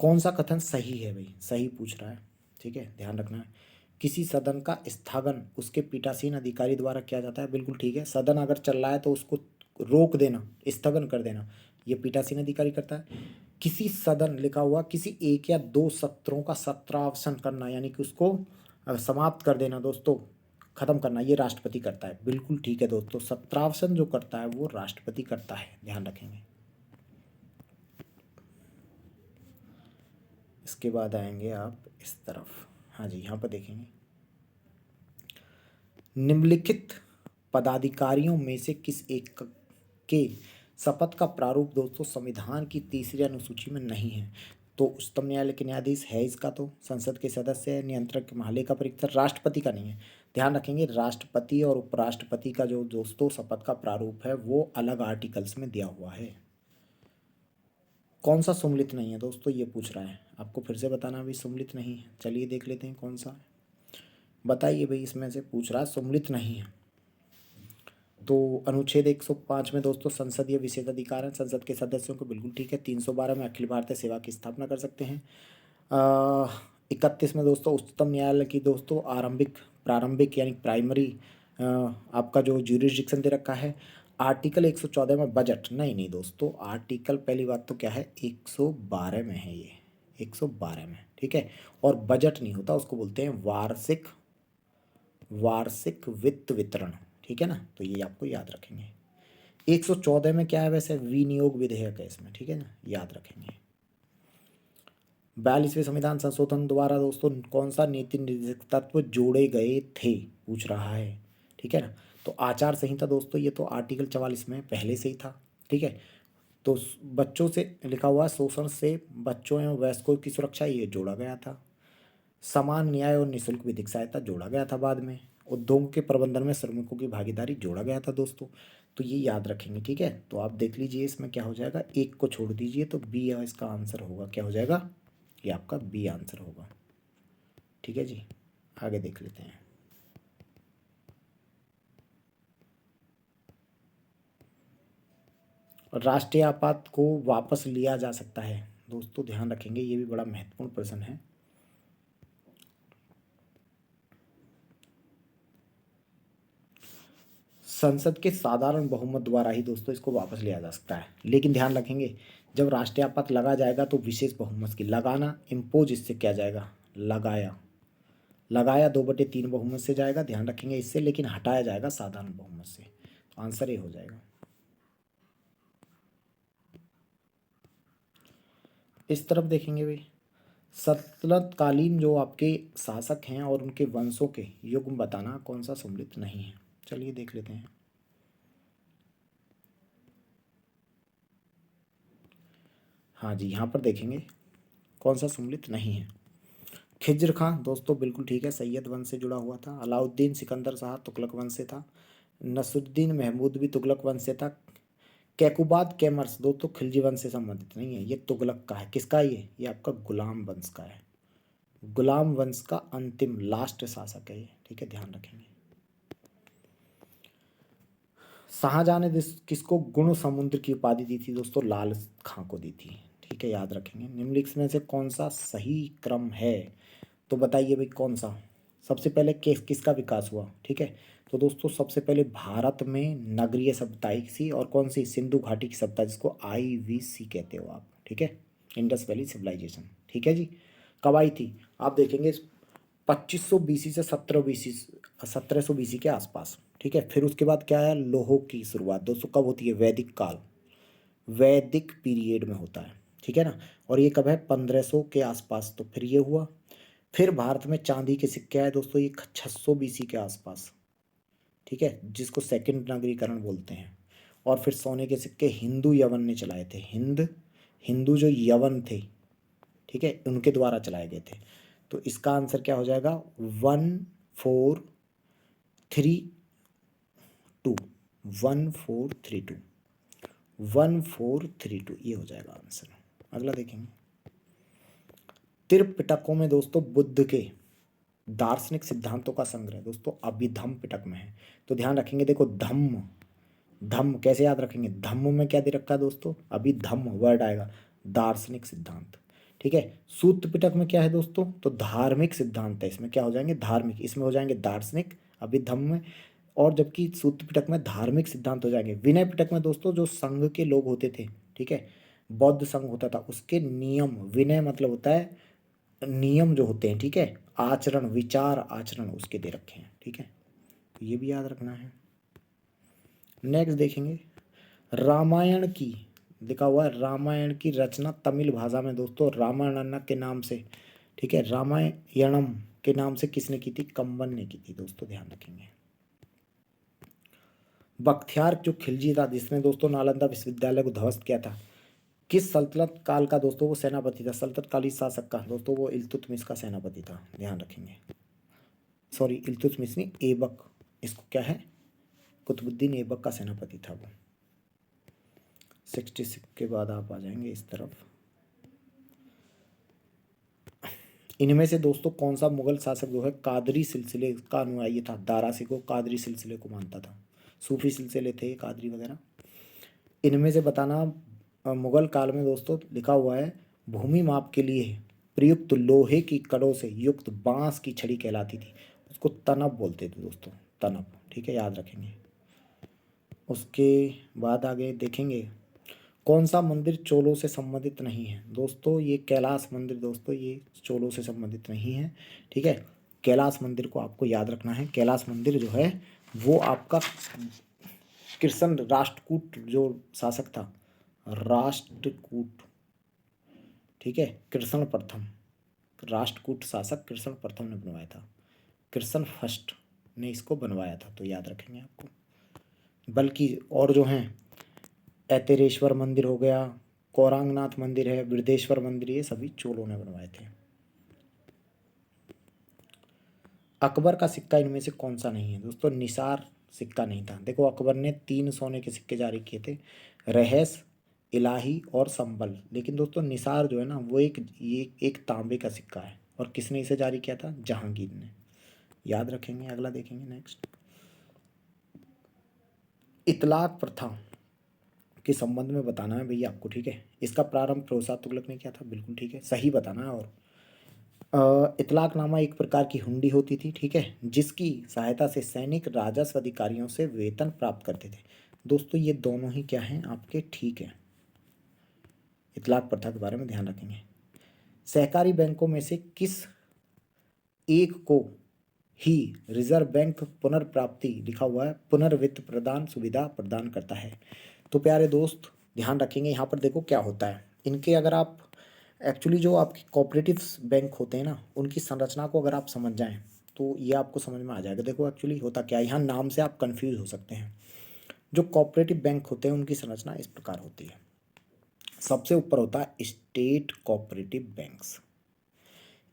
कौन सा कथन सही है भाई, सही पूछ रहा है, ठीक है, ध्यान रखना है। किसी सदन का स्थगन उसके पीठासीन अधिकारी द्वारा किया जाता है, बिल्कुल ठीक है। सदन अगर चल रहा है तो उसको रोक देना, स्थगन कर देना, ये पीठासीन अधिकारी करता है। किसी सदन लिखा हुआ, किसी एक या दो सत्रों का सत्रावसान करना, यानी कि उसको समाप्त कर देना दोस्तों, खत्म करना, ये राष्ट्रपति करता है, बिल्कुल ठीक है दोस्तों। सत्रावसान जो करता है वो राष्ट्रपति करता है, ध्यान रखेंगे। इसके बाद आएंगे आप इस तरफ, हाँ जी, यहाँ पर देखेंगे, निम्नलिखित पदाधिकारियों में से किस एक के शपथ का प्रारूप दोस्तों संविधान की तीसरी अनुसूची में नहीं है। तो उच्चतम न्यायालय के न्यायाधीश है इसका, तो संसद के सदस्य है, नियंत्रक महालेखा परीक्षक, राष्ट्रपति का नहीं है। ध्यान रखेंगे, राष्ट्रपति और उपराष्ट्रपति का जो दोस्तों शपथ का प्रारूप है वो अलग आर्टिकल्स में दिया हुआ है। कौन सा सुमलित नहीं है दोस्तों, ये पूछ रहा है, आपको फिर से बताना भी सुमलित नहीं है। चलिए देख लेते हैं कौन सा है, बताइए भाई, इसमें से पूछ रहा है सुमलित नहीं है। तो अनुच्छेद 105 में दोस्तों संसदीय विशेषाधिकार है संसद के सदस्यों को, बिल्कुल ठीक है। 312 में अखिल भारतीय सेवा की स्थापना कर सकते हैं। 31 में दोस्तों उच्चतम न्यायालय की दोस्तों प्रारंभिक यानी प्राइमरी आपका जो ज्यूरिसडिक्शन दे रखा है। आर्टिकल 114 में बजट नहीं दोस्तों, आर्टिकल पहली बात तो क्या है, 112 में है ये, 112 में, ठीक है। और बजट नहीं होता, उसको बोलते हैं वार्षिक वित्त वितरण, ठीक है ना, तो ये आपको याद रखेंगे। 114 में क्या है वैसे, विनियोग विधेयक है इसमें, ठीक है ना, याद रखेंगे। 42वें संविधान संशोधन द्वारा दोस्तों कौन सा नीति निर्देशक तत्व जोड़े गए थे, पूछ रहा है, ठीक है ना। तो आचार संहिता दोस्तों, ये तो आर्टिकल 44 में पहले से ही था, ठीक है। तो बच्चों से लिखा हुआ शोषण से बच्चों एवं वयस्कों की सुरक्षा, ये जोड़ा गया था। समान न्याय और निःशुल्क विधिक सहायता जोड़ा गया था बाद में। उद्योग के प्रबंधन में श्रमिकों की भागीदारी जोड़ा गया था दोस्तों, तो ये याद रखेंगे, ठीक है। तो आप देख लीजिए इसमें क्या हो जाएगा, एक को छोड़ दीजिए, तो बी इसका आंसर होगा, क्या हो जाएगा, ये आपका बी आंसर होगा, ठीक है जी। आगे देख लेते हैं, राष्ट्रीय आपात को वापस लिया जा सकता है दोस्तों, ध्यान रखेंगे, ये भी बड़ा महत्वपूर्ण प्रश्न है। संसद के साधारण बहुमत द्वारा ही दोस्तों इसको वापस लिया जा सकता है, लेकिन ध्यान रखेंगे जब राष्ट्रीय आपात लगा जाएगा तो विशेष बहुमत की लगाना, इम्पोज इससे क्या जाएगा, लगाया, लगाया 2/3 बहुमत से जाएगा, ध्यान रखेंगे इससे, लेकिन हटाया जाएगा साधारण बहुमत से। तो आंसर ये हो जाएगा। इस तरफ देखेंगे भाई, सल्तनत कालीन जो आपके शासक हैं और उनके वंशों के युग्म बताना कौन सा सम्मिलित नहीं है। चलिए देख लेते हैं। हाँ जी, यहाँ पर देखेंगे कौन सा सम्मिलित नहीं है। खिज्र खां दोस्तों बिल्कुल ठीक है, सैयद वंश से जुड़ा हुआ था। अलाउद्दीन सिकंदर शाह तुगलक वंश से था। नसरुद्दीन महमूद भी तुगलक वंश से था। कैकुबाद कैमर्स दोस्तों खिलजी वंश से संबंधित नहीं है, ये तुगलक का है। किसका ये आपका गुलाम वंश का है। गुलाम वंश का अंतिम लास्ट शासक है ये, ठीक है, ध्यान रखेंगे। शाहजहां ने किसको गुण समुद्र की उपाधि दी थी दोस्तों, लाल खां को दी थी, ठीक है, याद रखेंगे। निम्नलिखित में से कौन सा सही क्रम है, तो बताइए भाई कौन सा। सबसे पहले किसका विकास हुआ, ठीक है, तो दोस्तों सबसे पहले भारत में नगरीय सभ्यता सी, और कौन सी, सिंधु घाटी की सभ्यता जिसको IVC कहते हो आप, ठीक है, इंडस वैली सिविलाइजेशन, ठीक है जी। कब आई थी आप देखेंगे 2500 BC से 1700 BC के आसपास, ठीक है। फिर उसके बाद क्या है, लोहो की शुरुआत दोस्तों कब होती है, वैदिक काल, वैदिक पीरियड में होता है, ठीक है ना। और ये कब है, 1500 के आसपास, तो फिर ये हुआ। फिर भारत में चांदी के सिक्के आए दोस्तों, ये 600 BC के आसपास, ठीक है, जिसको सेकंड नगरीकरण बोलते हैं। और फिर सोने के सिक्के हिंदू यवन ने चलाए थे, हिंदू जो यवन थे, ठीक है, उनके द्वारा चलाए गए थे। तो इसका आंसर क्या हो जाएगा, 1432, 1432, 1432 ये हो जाएगा आंसर। अगला देखेंगे, त्रिपिटकों में दोस्तों बुद्ध के दार्शनिक सिद्धांतों का संग्रह दोस्तों अभिधम्म पिटक में है। तो ध्यान रखेंगे, देखो धम्म, धम्म कैसे याद रखेंगे, धम्म में क्या दे रखा है दोस्तों, अभिधम्म वर्ड आएगा, दार्शनिक सिद्धांत, ठीक है। सूत्र पिटक में क्या है दोस्तों, तो धार्मिक सिद्धांत है, इसमें क्या हो जाएंगे, धार्मिक, इसमें हो जाएंगे दार्शनिक अभिधम्म में, और जबकि सूत्र पिटक में धार्मिक सिद्धांत हो जाएंगे। विनय पिटक में दोस्तों जो संघ के लोग होते थे, ठीक है, बौद्ध संघ होता था, उसके नियम, विनय मतलब होता है नियम जो होते हैं, ठीक है, आचरण, विचार आचरण उसके दे रखे हैं, ठीक है, तो ये भी याद रखना है। नेक्स्ट देखेंगे, रामायण की, लिखा हुआ है रामायण की रचना तमिल भाषा में दोस्तों रामायण के नाम से, ठीक है, रामायणम के नाम से किसने की थी, कंबन ने की थी दोस्तों, ध्यान रखेंगे। बख्तियार जो खिलजी था जिसने दोस्तों नालंदा विश्वविद्यालय को ध्वस्त किया था, किस सल्तनत काल का दोस्तों वो सेनापति था, सल्तनत काली शासक का दोस्तों वो इल्तुतमिश का सेनापति था, ध्यान रखेंगे। सॉरी इल्तुतमिश नहीं, ऐबक, इसको क्या है, कुतुबुद्दीन ऐबक का सेनापति था वो। 66 के बाद आप आ जाएंगे इस तरफ। इनमें से दोस्तों कौन सा मुगल शासक जो है कादरी सिलसिले का अनुयायी था, दारा सिकोह कादरी सिलसिले को मानता था, सूफी सिलसिले थे कादरी वगैरह। इनमें से बताना, मुगल काल में दोस्तों लिखा हुआ है भूमि माप के लिए प्रयुक्त लोहे की कड़ों से युक्त बांस की छड़ी कहलाती थी, उसको तनब बोलते थे दोस्तों, तनब, ठीक है, याद रखेंगे। उसके बाद आगे देखेंगे, कौन सा मंदिर चोलों से संबंधित नहीं है दोस्तों, ये कैलाश मंदिर दोस्तों, ये चोलों से संबंधित नहीं है, ठीक है। कैलाश मंदिर को आपको याद रखना है, कैलाश मंदिर जो है वो आपका कृष्ण राष्ट्रकूट जो शासक था, राष्ट्रकूट, ठीक है, कृष्ण प्रथम, राष्ट्रकूट शासक कृष्ण प्रथम ने बनवाया था, कृष्ण फर्स्ट ने इसको बनवाया था, तो याद रखेंगे आपको। बल्कि और जो हैं ऐतेरेश्वर मंदिर हो गया, कोरांगनाथ मंदिर है, बृहदेश्वर मंदिर, ये सभी चोलों ने बनवाए थे। अकबर का सिक्का इनमें से कौन सा नहीं है दोस्तों, निसार सिक्का नहीं था। देखो अकबर ने 3 सोने के सिक्के जारी किए थे, रहस, इलाही और संबल, लेकिन दोस्तों निसार जो है ना वो ये एक तांबे का सिक्का है, और किसने इसे जारी किया था, जहांगीर ने, याद रखेंगे। अगला देखेंगे नेक्स्ट, इतलाक प्रथा के संबंध में बताना है भैया आपको, ठीक है। इसका प्रारंभ फिरोज शाह तुगलक ने किया था, बिल्कुल ठीक है, सही बताना है। और इतलाकनामा एक प्रकार की हुंडी होती थी, ठीक है, जिसकी सहायता से सैनिक राजस्व अधिकारियों से वेतन प्राप्त करते थे। दोस्तों ये दोनों ही क्या हैं आपके, ठीक है। इतलाक प्रथा के बारे में ध्यान रखेंगे। सहकारी बैंकों में से किस एक को ही रिजर्व बैंक पुनर्प्राप्ति लिखा हुआ है पुनर्वित्त प्रदान सुविधा प्रदान करता है? तो प्यारे दोस्त ध्यान रखेंगे, यहाँ पर देखो क्या होता है इनके, अगर आप एक्चुअली जो आपके कोऑपरेटिव बैंक होते हैं ना, उनकी संरचना को अगर आप समझ जाएं तो ये आपको समझ में आ जाएगा। देखो एक्चुअली होता क्या है, यहाँ नाम से आप कंफ्यूज हो सकते हैं। जो कोऑपरेटिव बैंक होते हैं उनकी संरचना इस प्रकार होती है। सबसे ऊपर होता है स्टेट कोऑपरेटिव बैंक्स,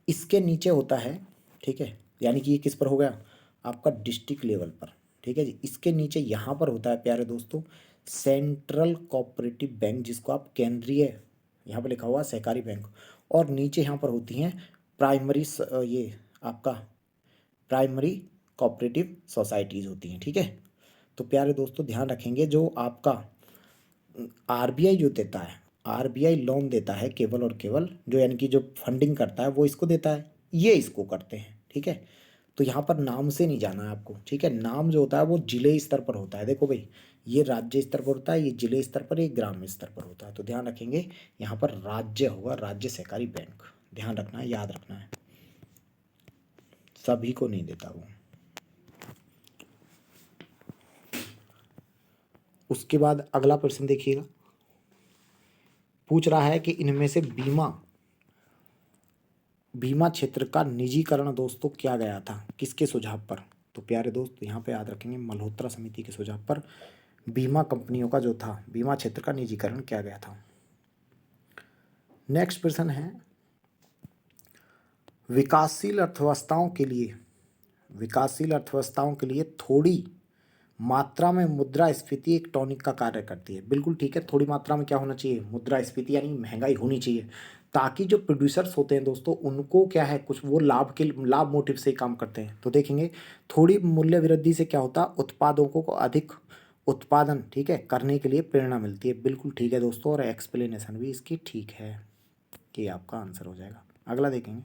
इसके नीचे होता है, ठीक है, यानी कि ये किस पर हो गया आपका, डिस्ट्रिक्ट लेवल पर, ठीक है जी। इसके नीचे यहाँ पर होता है प्यारे दोस्तों सेंट्रल कोऑपरेटिव बैंक, जिसको आप केंद्रीय, यहाँ पर लिखा हुआ सहकारी बैंक, और नीचे यहाँ पर होती हैं प्राइमरी ये आपका प्राइमरी कोऑपरेटिव सोसाइटीज़ होती हैं, ठीक है। तो प्यारे दोस्तों ध्यान रखेंगे, जो आपका आरबीआई जो देता है, आरबीआई लोन देता है केवल और केवल, जो यानी कि जो फंडिंग करता है वो इसको देता है, ये इसको करते हैं, ठीक है। तो यहाँ पर नाम से नहीं जाना है आपको, ठीक है। नाम जो होता है वो जिले स्तर पर होता है। देखो भाई, ये राज्य स्तर पर होता है, ये जिले स्तर पर, ये ग्राम स्तर पर होता है। तो ध्यान रखेंगे यहाँ पर राज्य होगा, राज्य सहकारी बैंक, ध्यान रखना है, याद रखना है, सभी को नहीं देता वो। उसके बाद अगला प्रश्न देखिएगा, पूछ रहा है कि इनमें से बीमा क्षेत्र का निजीकरण दोस्तों किया गया था किसके सुझाव पर? तो प्यारे दोस्त यहाँ पे याद रखेंगे मल्होत्रा समिति के सुझाव पर बीमा कंपनियों का जो था बीमा क्षेत्र का निजीकरण किया गया था। नेक्स्ट प्रश्न है, विकासशील अर्थव्यवस्थाओं के लिए थोड़ी मात्रा में मुद्रास्फीति एक टॉनिक का कार्य करती है। बिल्कुल ठीक है, थोड़ी मात्रा में क्या होना चाहिए, मुद्रास्फीति यानी महंगाई होनी चाहिए, ताकि जो प्रोड्यूसर्स होते हैं दोस्तों उनको क्या है, कुछ वो लाभ मोटिव से ही काम करते हैं। तो देखेंगे थोड़ी मूल्य वृद्धि से क्या होता है, उत्पादों को अधिक उत्पादन, ठीक है, करने के लिए प्रेरणा मिलती है। बिल्कुल ठीक है दोस्तों, और एक्सप्लेनेशन भी इसकी ठीक है, कि आपका आंसर हो जाएगा। अगला देखेंगे,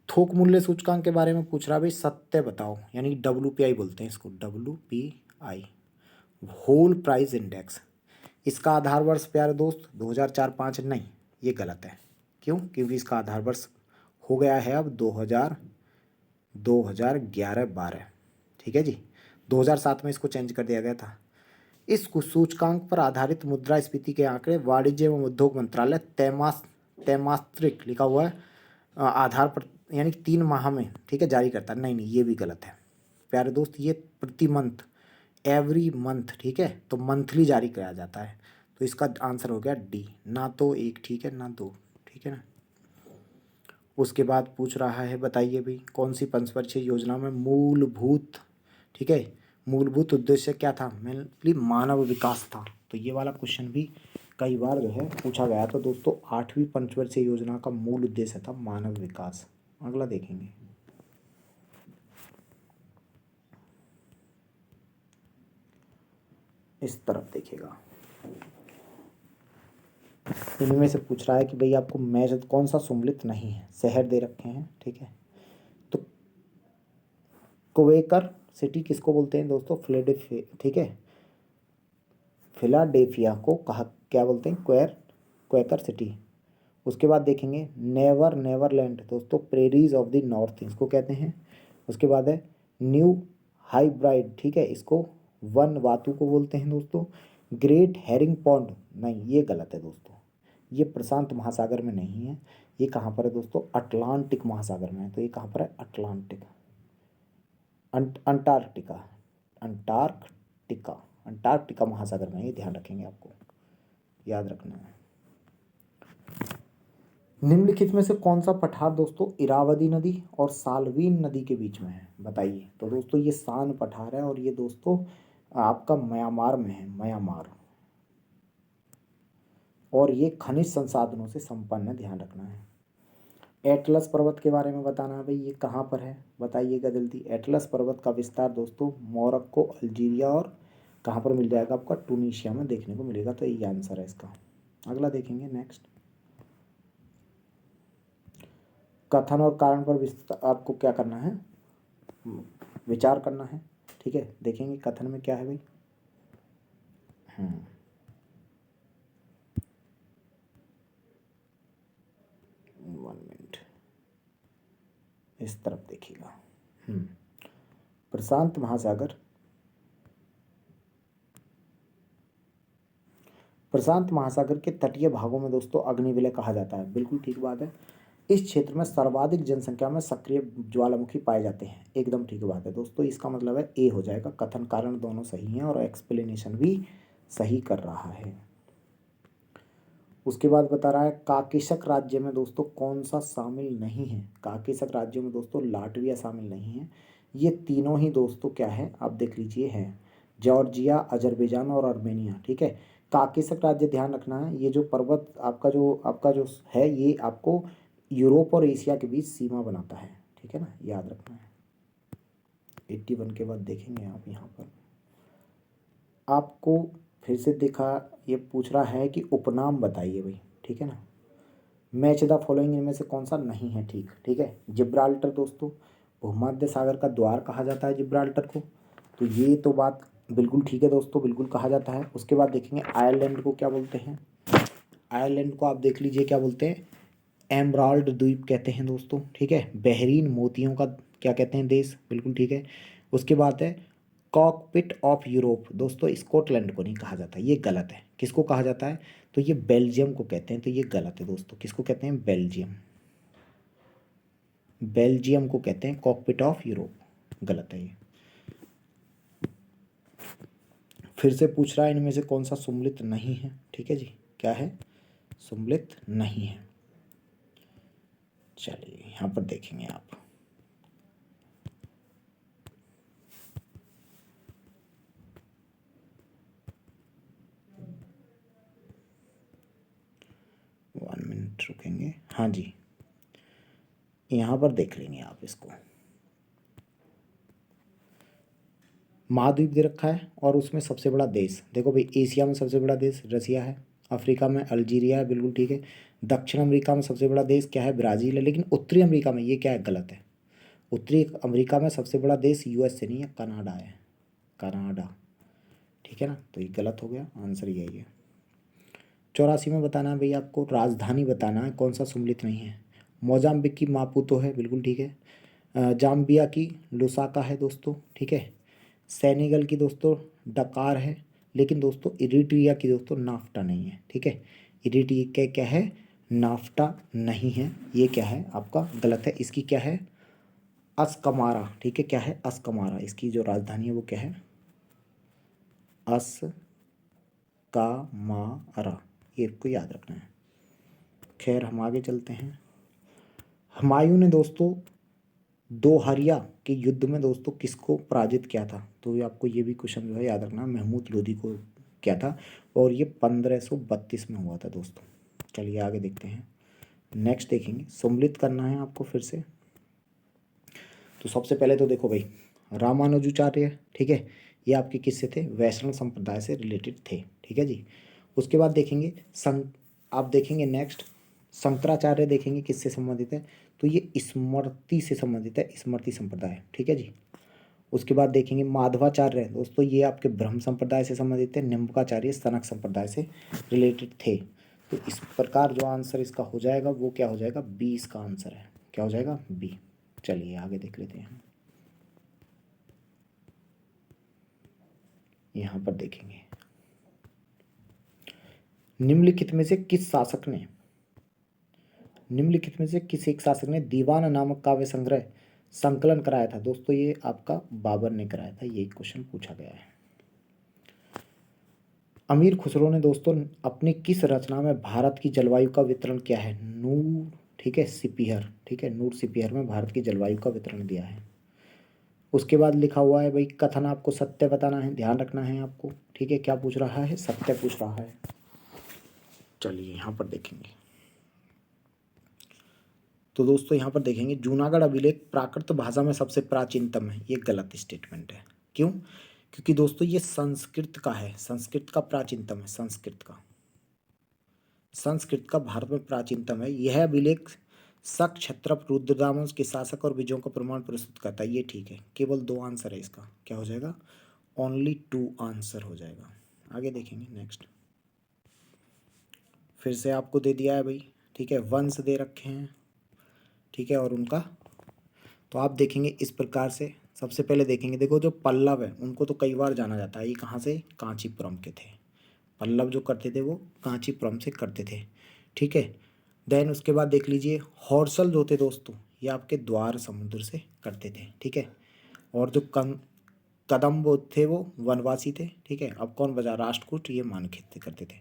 थोक मूल्य सूचकांक के बारे में पूछ रहा है भाई, सत्य बताओ, यानी WPI बोलते हैं इसको, WPI होल प्राइस इंडेक्स। इसका आधार वर्ष प्यारे दोस्त 2004-05 नहीं, ये गलत है। क्यों? क्योंकि इसका आधार वर्ष हो गया है अब 2011-12, ठीक है जी। 2007 में इसको चेंज कर दिया गया था। इस सूचकांक पर आधारित मुद्रास्फीति के आंकड़े वाणिज्य एवं उद्योग मंत्रालय त्रैमासिक लिखा हुआ है आधार पर, यानी कि 3 माह में, ठीक है, जारी करता है। नहीं नहीं, ये भी गलत है प्यारे दोस्त, ये प्रति मंथ, एवरी मंथ, ठीक है, तो मंथली जारी किया जाता है। तो इसका आंसर हो गया डी, ना तो 1 ठीक है ना 2, ठीक है ना। उसके बाद पूछ रहा है, बताइए भाई कौन सी पंचवर्षीय योजना में मूलभूत, ठीक है, मूलभूत उद्देश्य क्या था, मेनली मानव विकास था। तो ये वाला क्वेश्चन भी कई बार जो है पूछा गया। तो दोस्तों 8वीं पंचवर्षीय योजना का मूल उद्देश्य था मानव विकास। अगला देखेंगे, इस तरफ देखिएगा, इनमें से पूछ रहा है कि भाई आपको मैच कौन सा सम्मिलित नहीं है, शहर दे रखे हैं, ठीक है। तो क्वेकर सिटी किसको बोलते हैं दोस्तों, फिलाडेल्फिया, ठीक है, फिलाडेल्फिया को कहा क्या बोलते हैं, क्वेकर सिटी। उसके बाद देखेंगे नेवरलैंड दोस्तों, प्रेरीज ऑफ द नॉर्थ इसको कहते हैं। उसके बाद है न्यू हाइब्राइड, ठीक है, इसको वन वातु को बोलते हैं दोस्तों। ग्रेट हेरिंग पॉन्ड, नहीं ये गलत है दोस्तों, ये प्रशांत महासागर में नहीं है। ये कहाँ पर है दोस्तों, अटलांटिक महासागर में है। तो ये कहाँ पर है, अटलांटिक, अंटार्कटिका, अंटार्कटिका अंटार्कटिका महासागर में, ये ध्यान रखेंगे, आपको याद रखना है। निम्नलिखित में से कौन सा पठार दोस्तों इरावदी नदी और साल्वीन नदी के बीच में है, बताइए। तो दोस्तों ये सान पठार है, और ये दोस्तों आपका म्यांमार में है, म्यांमार, और ये खनिज संसाधनों से संपन्न है, ध्यान रखना है। एटलस पर्वत के बारे में बताना है भाई, ये कहाँ पर है, बताइएगा जल्दी। एटलस पर्वत का विस्तार दोस्तों मोरक्को, अल्जीरिया और कहाँ पर मिल जाएगा आपका, टूनिशिया में देखने को मिलेगा। तो यही आंसर है इसका। अगला देखेंगे, नेक्स्ट, कथन और कारण पर आपको क्या करना है, विचार करना है। ठीक है, देखेंगे कथन में क्या है भाई। 1 मिनट, इस तरफ देखिएगा। प्रशांत महासागर, प्रशांत महासागर के तटीय भागों में दोस्तों अग्निविलय कहा जाता है, बिल्कुल ठीक बात है। इस क्षेत्र में सर्वाधिक जनसंख्या में सक्रिय ज्वालामुखी पाए जाते हैं, एकदम ठीक बात है दोस्तों। इसका मतलब है ए हो जाएगा, कथन कारण दोनों सही हैं और एक्सप्लेनेशन भी सही कर रहा है। उसके बाद बता रहा है काकेशक राज्य में दोस्तों कौन सा शामिल नहीं है। काकेशक राज्यों में दोस्तों लाटविया शामिल नहीं है। ये तीनों ही दोस्तों क्या है, आप देख लीजिए, है जॉर्जिया, अजरबैजान और आर्मेनिया। ठीक है, काकेशक राज्य ध्यान रखना है, ये जो पर्वत आपका जो है, ये आपको यूरोप और एशिया के बीच सीमा बनाता है। ठीक है ना, याद रखना है। 81 के बाद देखेंगे आप यहाँ पर आपको फिर से देखा, ये पूछ रहा है कि उपनाम बताइए भाई। ठीक है ना, मैच द फॉलोइंग इनमें से कौन सा नहीं है। ठीक है, जिब्राल्टर दोस्तों भूमध्य सागर का द्वार कहा जाता है जिब्राल्टर को, तो ये तो बात बिल्कुल ठीक है दोस्तों, बिल्कुल कहा जाता है। उसके बाद देखेंगे आयरलैंड को क्या बोलते हैं। आयरलैंड को आप देख लीजिए क्या बोलते हैं, एमराल्ड द्वीप कहते हैं दोस्तों। ठीक है, बहरीन मोतियों का क्या कहते हैं देश, बिल्कुल ठीक है। उसके बाद है कॉकपिट ऑफ यूरोप, दोस्तों स्कॉटलैंड को नहीं कहा जाता, ये गलत है। किसको कहा जाता है, तो ये बेल्जियम को कहते हैं, तो ये गलत है दोस्तों। किसको कहते हैं, बेल्जियम, बेल्जियम को कहते हैं कॉकपिट ऑफ यूरोप, गलत है ये। फिर से पूछ रहा है इनमें से कौन सा सम्मिलित नहीं है। ठीक है जी, क्या है, सम्मिलित नहीं है। चलिए यहाँ पर देखेंगे आप, वन मिनट रुकेंगे। हाँ जी, यहाँ पर देख लेंगे आप इसको, महाद्वीप दे रखा है और उसमें सबसे बड़ा देश देखो भाई, एशिया में सबसे बड़ा देश रसिया है, अफ्रीका में अल्जीरिया है, बिल्कुल ठीक है। दक्षिण अमेरिका में सबसे बड़ा देश क्या है, ब्राज़ील है। लेकिन उत्तरी अमेरिका में ये क्या है, गलत है। उत्तरी अमेरिका में सबसे बड़ा देश यूएसए नहीं है, कनाडा है, कनाडा। ठीक है ना, तो ये गलत हो गया, आंसर यही है। 84 में बताना है भाई आपको, राजधानी बताना है कौन सा सम्मिलित नहीं है। मोजाम्बिक की मापुतो है, बिल्कुल ठीक है। जाम्बिया की लुसाका है दोस्तों। ठीक है, सेनेगल की दोस्तों डकार है, लेकिन दोस्तों इरिट्रिया की दोस्तों नाफ्टा नहीं है। ठीक है, इरिट्रिया क्या है, नाफ्टा नहीं है। ये क्या है आपका, गलत है। इसकी क्या है, अस्कमारा। ठीक है, क्या है, अस्कमारा। इसकी जो राजधानी है वो क्या है, अस्कमारा, ये को याद रखना है। खैर हम आगे चलते हैं। हुमायूं ने दोस्तों दोहरिया के युद्ध में दोस्तों किसको पराजित किया था, तो ये आपको ये भी क्वेश्चन जो है याद रखना, महमूद लोदी को किया था, और ये 1532 में हुआ था दोस्तों। चलिए आगे देखते हैं, नेक्स्ट देखेंगे। सम्मिलित करना है आपको फिर से, तो सबसे पहले तो देखो भाई रामानुजाचार्य, ठीक है, ये आपके किससे थे, वैष्णव संप्रदाय से रिलेटेड थे। ठीक है जी। उसके बाद देखेंगे आप देखेंगे नेक्स्ट शंकराचार्य, देखेंगे किससे संबंधित है, तो ये स्मृति से संबंधित है, स्मृति संप्रदाय। ठीक है जी। उसके बाद देखेंगे माधवाचार्य दोस्तों, ये आपके ब्रह्म संप्रदाय से संबंधित है। निम्बकाचार्य सनक संप्रदाय से रिलेटेड थे। तो इस प्रकार जो आंसर इसका हो जाएगा वो क्या हो जाएगा, बी इसका आंसर है। क्या हो जाएगा, बी। चलिए आगे देख लेते हैं, यहाँ पर देखेंगे निम्नलिखित में से किस एक शासक ने दीवान नामक काव्य संग्रह संकलन कराया था, दोस्तों ये आपका बाबर ने कराया था, ये क्वेश्चन पूछा गया है। अमीर खुसरो ने दोस्तों अपनी किस रचना में भारत की जलवायु का वितरण किया है, नूर, ठीक है, सिपिहर। ठीक है, नूर सिपिहर में भारत की जलवायु का वितरण दिया है। उसके बाद लिखा हुआ है भाई कथन आपको सत्य बताना है, ध्यान रखना है आपको। ठीक है, क्या पूछ रहा है, सत्य पूछ रहा है। चलिए यहाँ पर देखेंगे, तो दोस्तों यहाँ पर देखेंगे जूनागढ़ अभिलेख प्राकृत भाषा में सबसे प्राचीनतम है, ये गलत स्टेटमेंट है। क्यों, क्योंकि दोस्तों ये संस्कृत का है, संस्कृत का प्राचीनतम है, संस्कृत का भारत में प्राचीनतम है। यह अभिलेख शक, क्षत्रप, रुद्रदामस के शासक और विजयों का प्रमाण प्रस्तुत करता है। ये ठीक है, केवल 2 आंसर है इसका। क्या हो जाएगा? ओनली 2 आंसर हो जाएगा। आगे देखेंगे नेक्स्ट। फिर से आपको दे दिया है भाई, ठीक है, वंश दे रखे हैं, ठीक है, और उनका तो आप देखेंगे इस प्रकार से। सबसे पहले देखेंगे, देखो जो पल्लव है उनको तो कई बार जाना जाता है। ये कहाँ से? कांचीपुरम के थे। पल्लव जो करते थे वो कांचीपुरम से करते थे, ठीक है। देन उसके बाद देख लीजिए, हॉर्सल जो थे दोस्तों, ये आपके द्वार समुद्र से करते थे, ठीक है। और जो कदम वो थे वो वनवासी थे, ठीक है। अब कौन बजा? राष्ट्रकूट, ये मानखेत करते थे।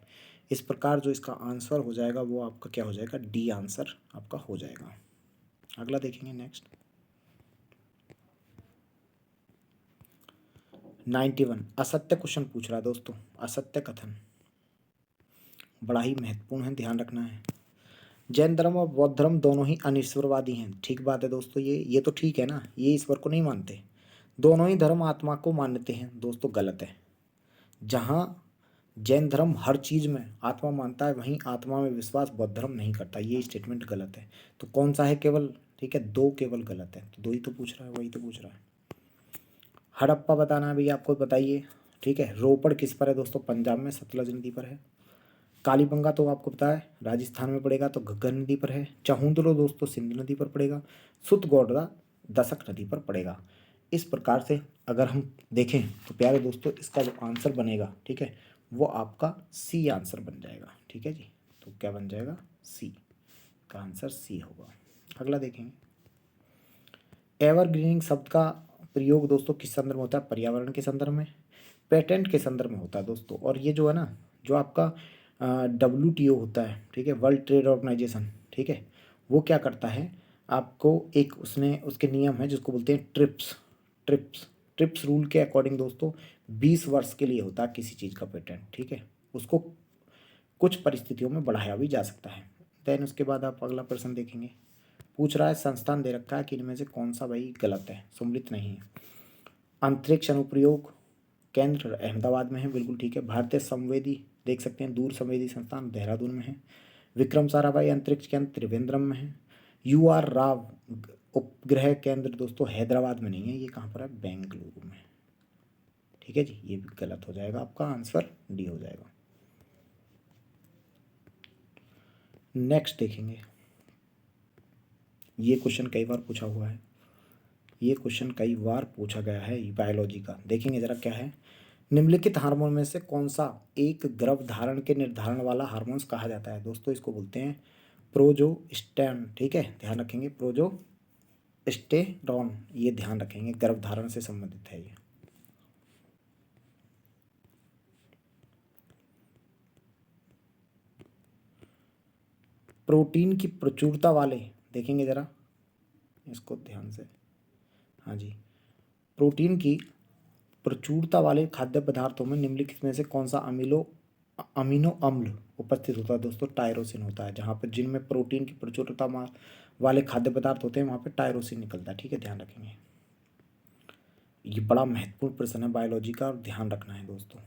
इस प्रकार जो इसका आंसर हो जाएगा वो आपका क्या हो जाएगा? डी आंसर आपका हो जाएगा। अगला देखेंगे नेक्स्ट। 91 असत्य क्वेश्चन पूछ रहा है दोस्तों। असत्य कथन बड़ा ही महत्वपूर्ण है, ध्यान रखना है। जैन धर्म और बौद्ध धर्म दोनों ही अनिश्वरवादी हैं। ठीक बात है दोस्तों, ये तो ठीक है ना, ये ईश्वर को नहीं मानते। दोनों ही धर्म आत्मा को मानते हैं। दोस्तों गलत है। जहाँ जैन धर्म हर चीज़ में आत्मा मानता है, वहीं आत्मा में विश्वास बौद्ध धर्म नहीं करता। ये स्टेटमेंट गलत है। तो कौन सा है केवल? ठीक है, 2 केवल गलत है। तो 2 ही तो पूछ रहा है, वही तो पूछ रहा है। हड़प्पा बताना है भैया आपको, बताइए, ठीक है। रोपड़ किस पर है दोस्तों? पंजाब में सतलज नदी पर है। कालीबंगा तो आपको पता है राजस्थान में पड़ेगा, तो घग्गर नदी पर है। चहुंदलो दोस्तों सिंधु नदी पर पड़ेगा। सुतगौडरा दशक नदी पर पड़ेगा। इस प्रकार से अगर हम देखें तो प्यारे दोस्तों, इसका जो आंसर बनेगा, ठीक है, वो आपका सी आंसर बन जाएगा, ठीक है जी। तो क्या बन जाएगा? सी का आंसर सी होगा। अगला देखेंगे। एवरग्रीनिंग शब्द का प्रयोग दोस्तों किस संदर्भ में होता है? पर्यावरण के संदर्भ में, पेटेंट के संदर्भ में होता है दोस्तों। और ये जो है ना, जो आपका WTO होता है, ठीक है, वर्ल्ड ट्रेड ऑर्गेनाइजेशन, ठीक है, वो क्या करता है आपको, एक उसने उसके नियम है जिसको बोलते हैं ट्रिप्स। ट्रिप्स रूल के अकॉर्डिंग दोस्तों 20 वर्ष के लिए होता है किसी चीज़ का पेटेंट, ठीक है। उसको कुछ परिस्थितियों में बढ़ाया भी जा सकता है। देन उसके बाद आप अगला प्रश्न देखेंगे। पूछ रहा है संस्थान दे रखा है कि इनमें से कौन सा भाई गलत है, सम्मिलित नहीं है। अंतरिक्ष अनुप्रयोग केंद्र अहमदाबाद में है, बिल्कुल ठीक है। भारतीय संवेदी देख सकते हैं, दूर संवेदी संस्थान देहरादून में है। विक्रम साराभाई अंतरिक्ष केंद्र त्रिवेंद्रम में है। UR राव उपग्रह केंद्र दोस्तों हैदराबाद में नहीं है, ये कहाँ पर है? बेंगलुरु में, ठीक है जी। ये भी गलत हो जाएगा, आपका आंसर डी हो जाएगा। नेक्स्ट देखेंगे। ये क्वेश्चन कई बार पूछा हुआ है, ये क्वेश्चन कई बार पूछा गया है बायोलॉजी का। देखेंगे जरा क्या है। निम्नलिखित हार्मोन में से कौन सा एक गर्भ धारण के निर्धारण वाला हार्मोन्स कहा जाता है? दोस्तों इसको बोलते हैं प्रोजेस्टेरॉन, ठीक है, ध्यान रखेंगे। प्रोजेस्टेरॉन, ये ध्यान रखेंगे, गर्भ धारण से संबंधित है ये। प्रोटीन की प्रचुरता वाले, देखेंगे जरा इसको ध्यान से, हाँ जी। प्रोटीन की प्रचुरता वाले खाद्य पदार्थों में निम्नलिखित में से कौन सा अमीनो अम्ल उपस्थित होता है? दोस्तों टायरोसिन होता है। जहाँ पर जिनमें प्रोटीन की प्रचुरता वाले खाद्य पदार्थ होते हैं वहाँ पे टायरोसिन निकलता है, ठीक है, ध्यान रखेंगे। ये बड़ा महत्वपूर्ण प्रश्न है बायोलॉजी का, और ध्यान रखना है दोस्तों।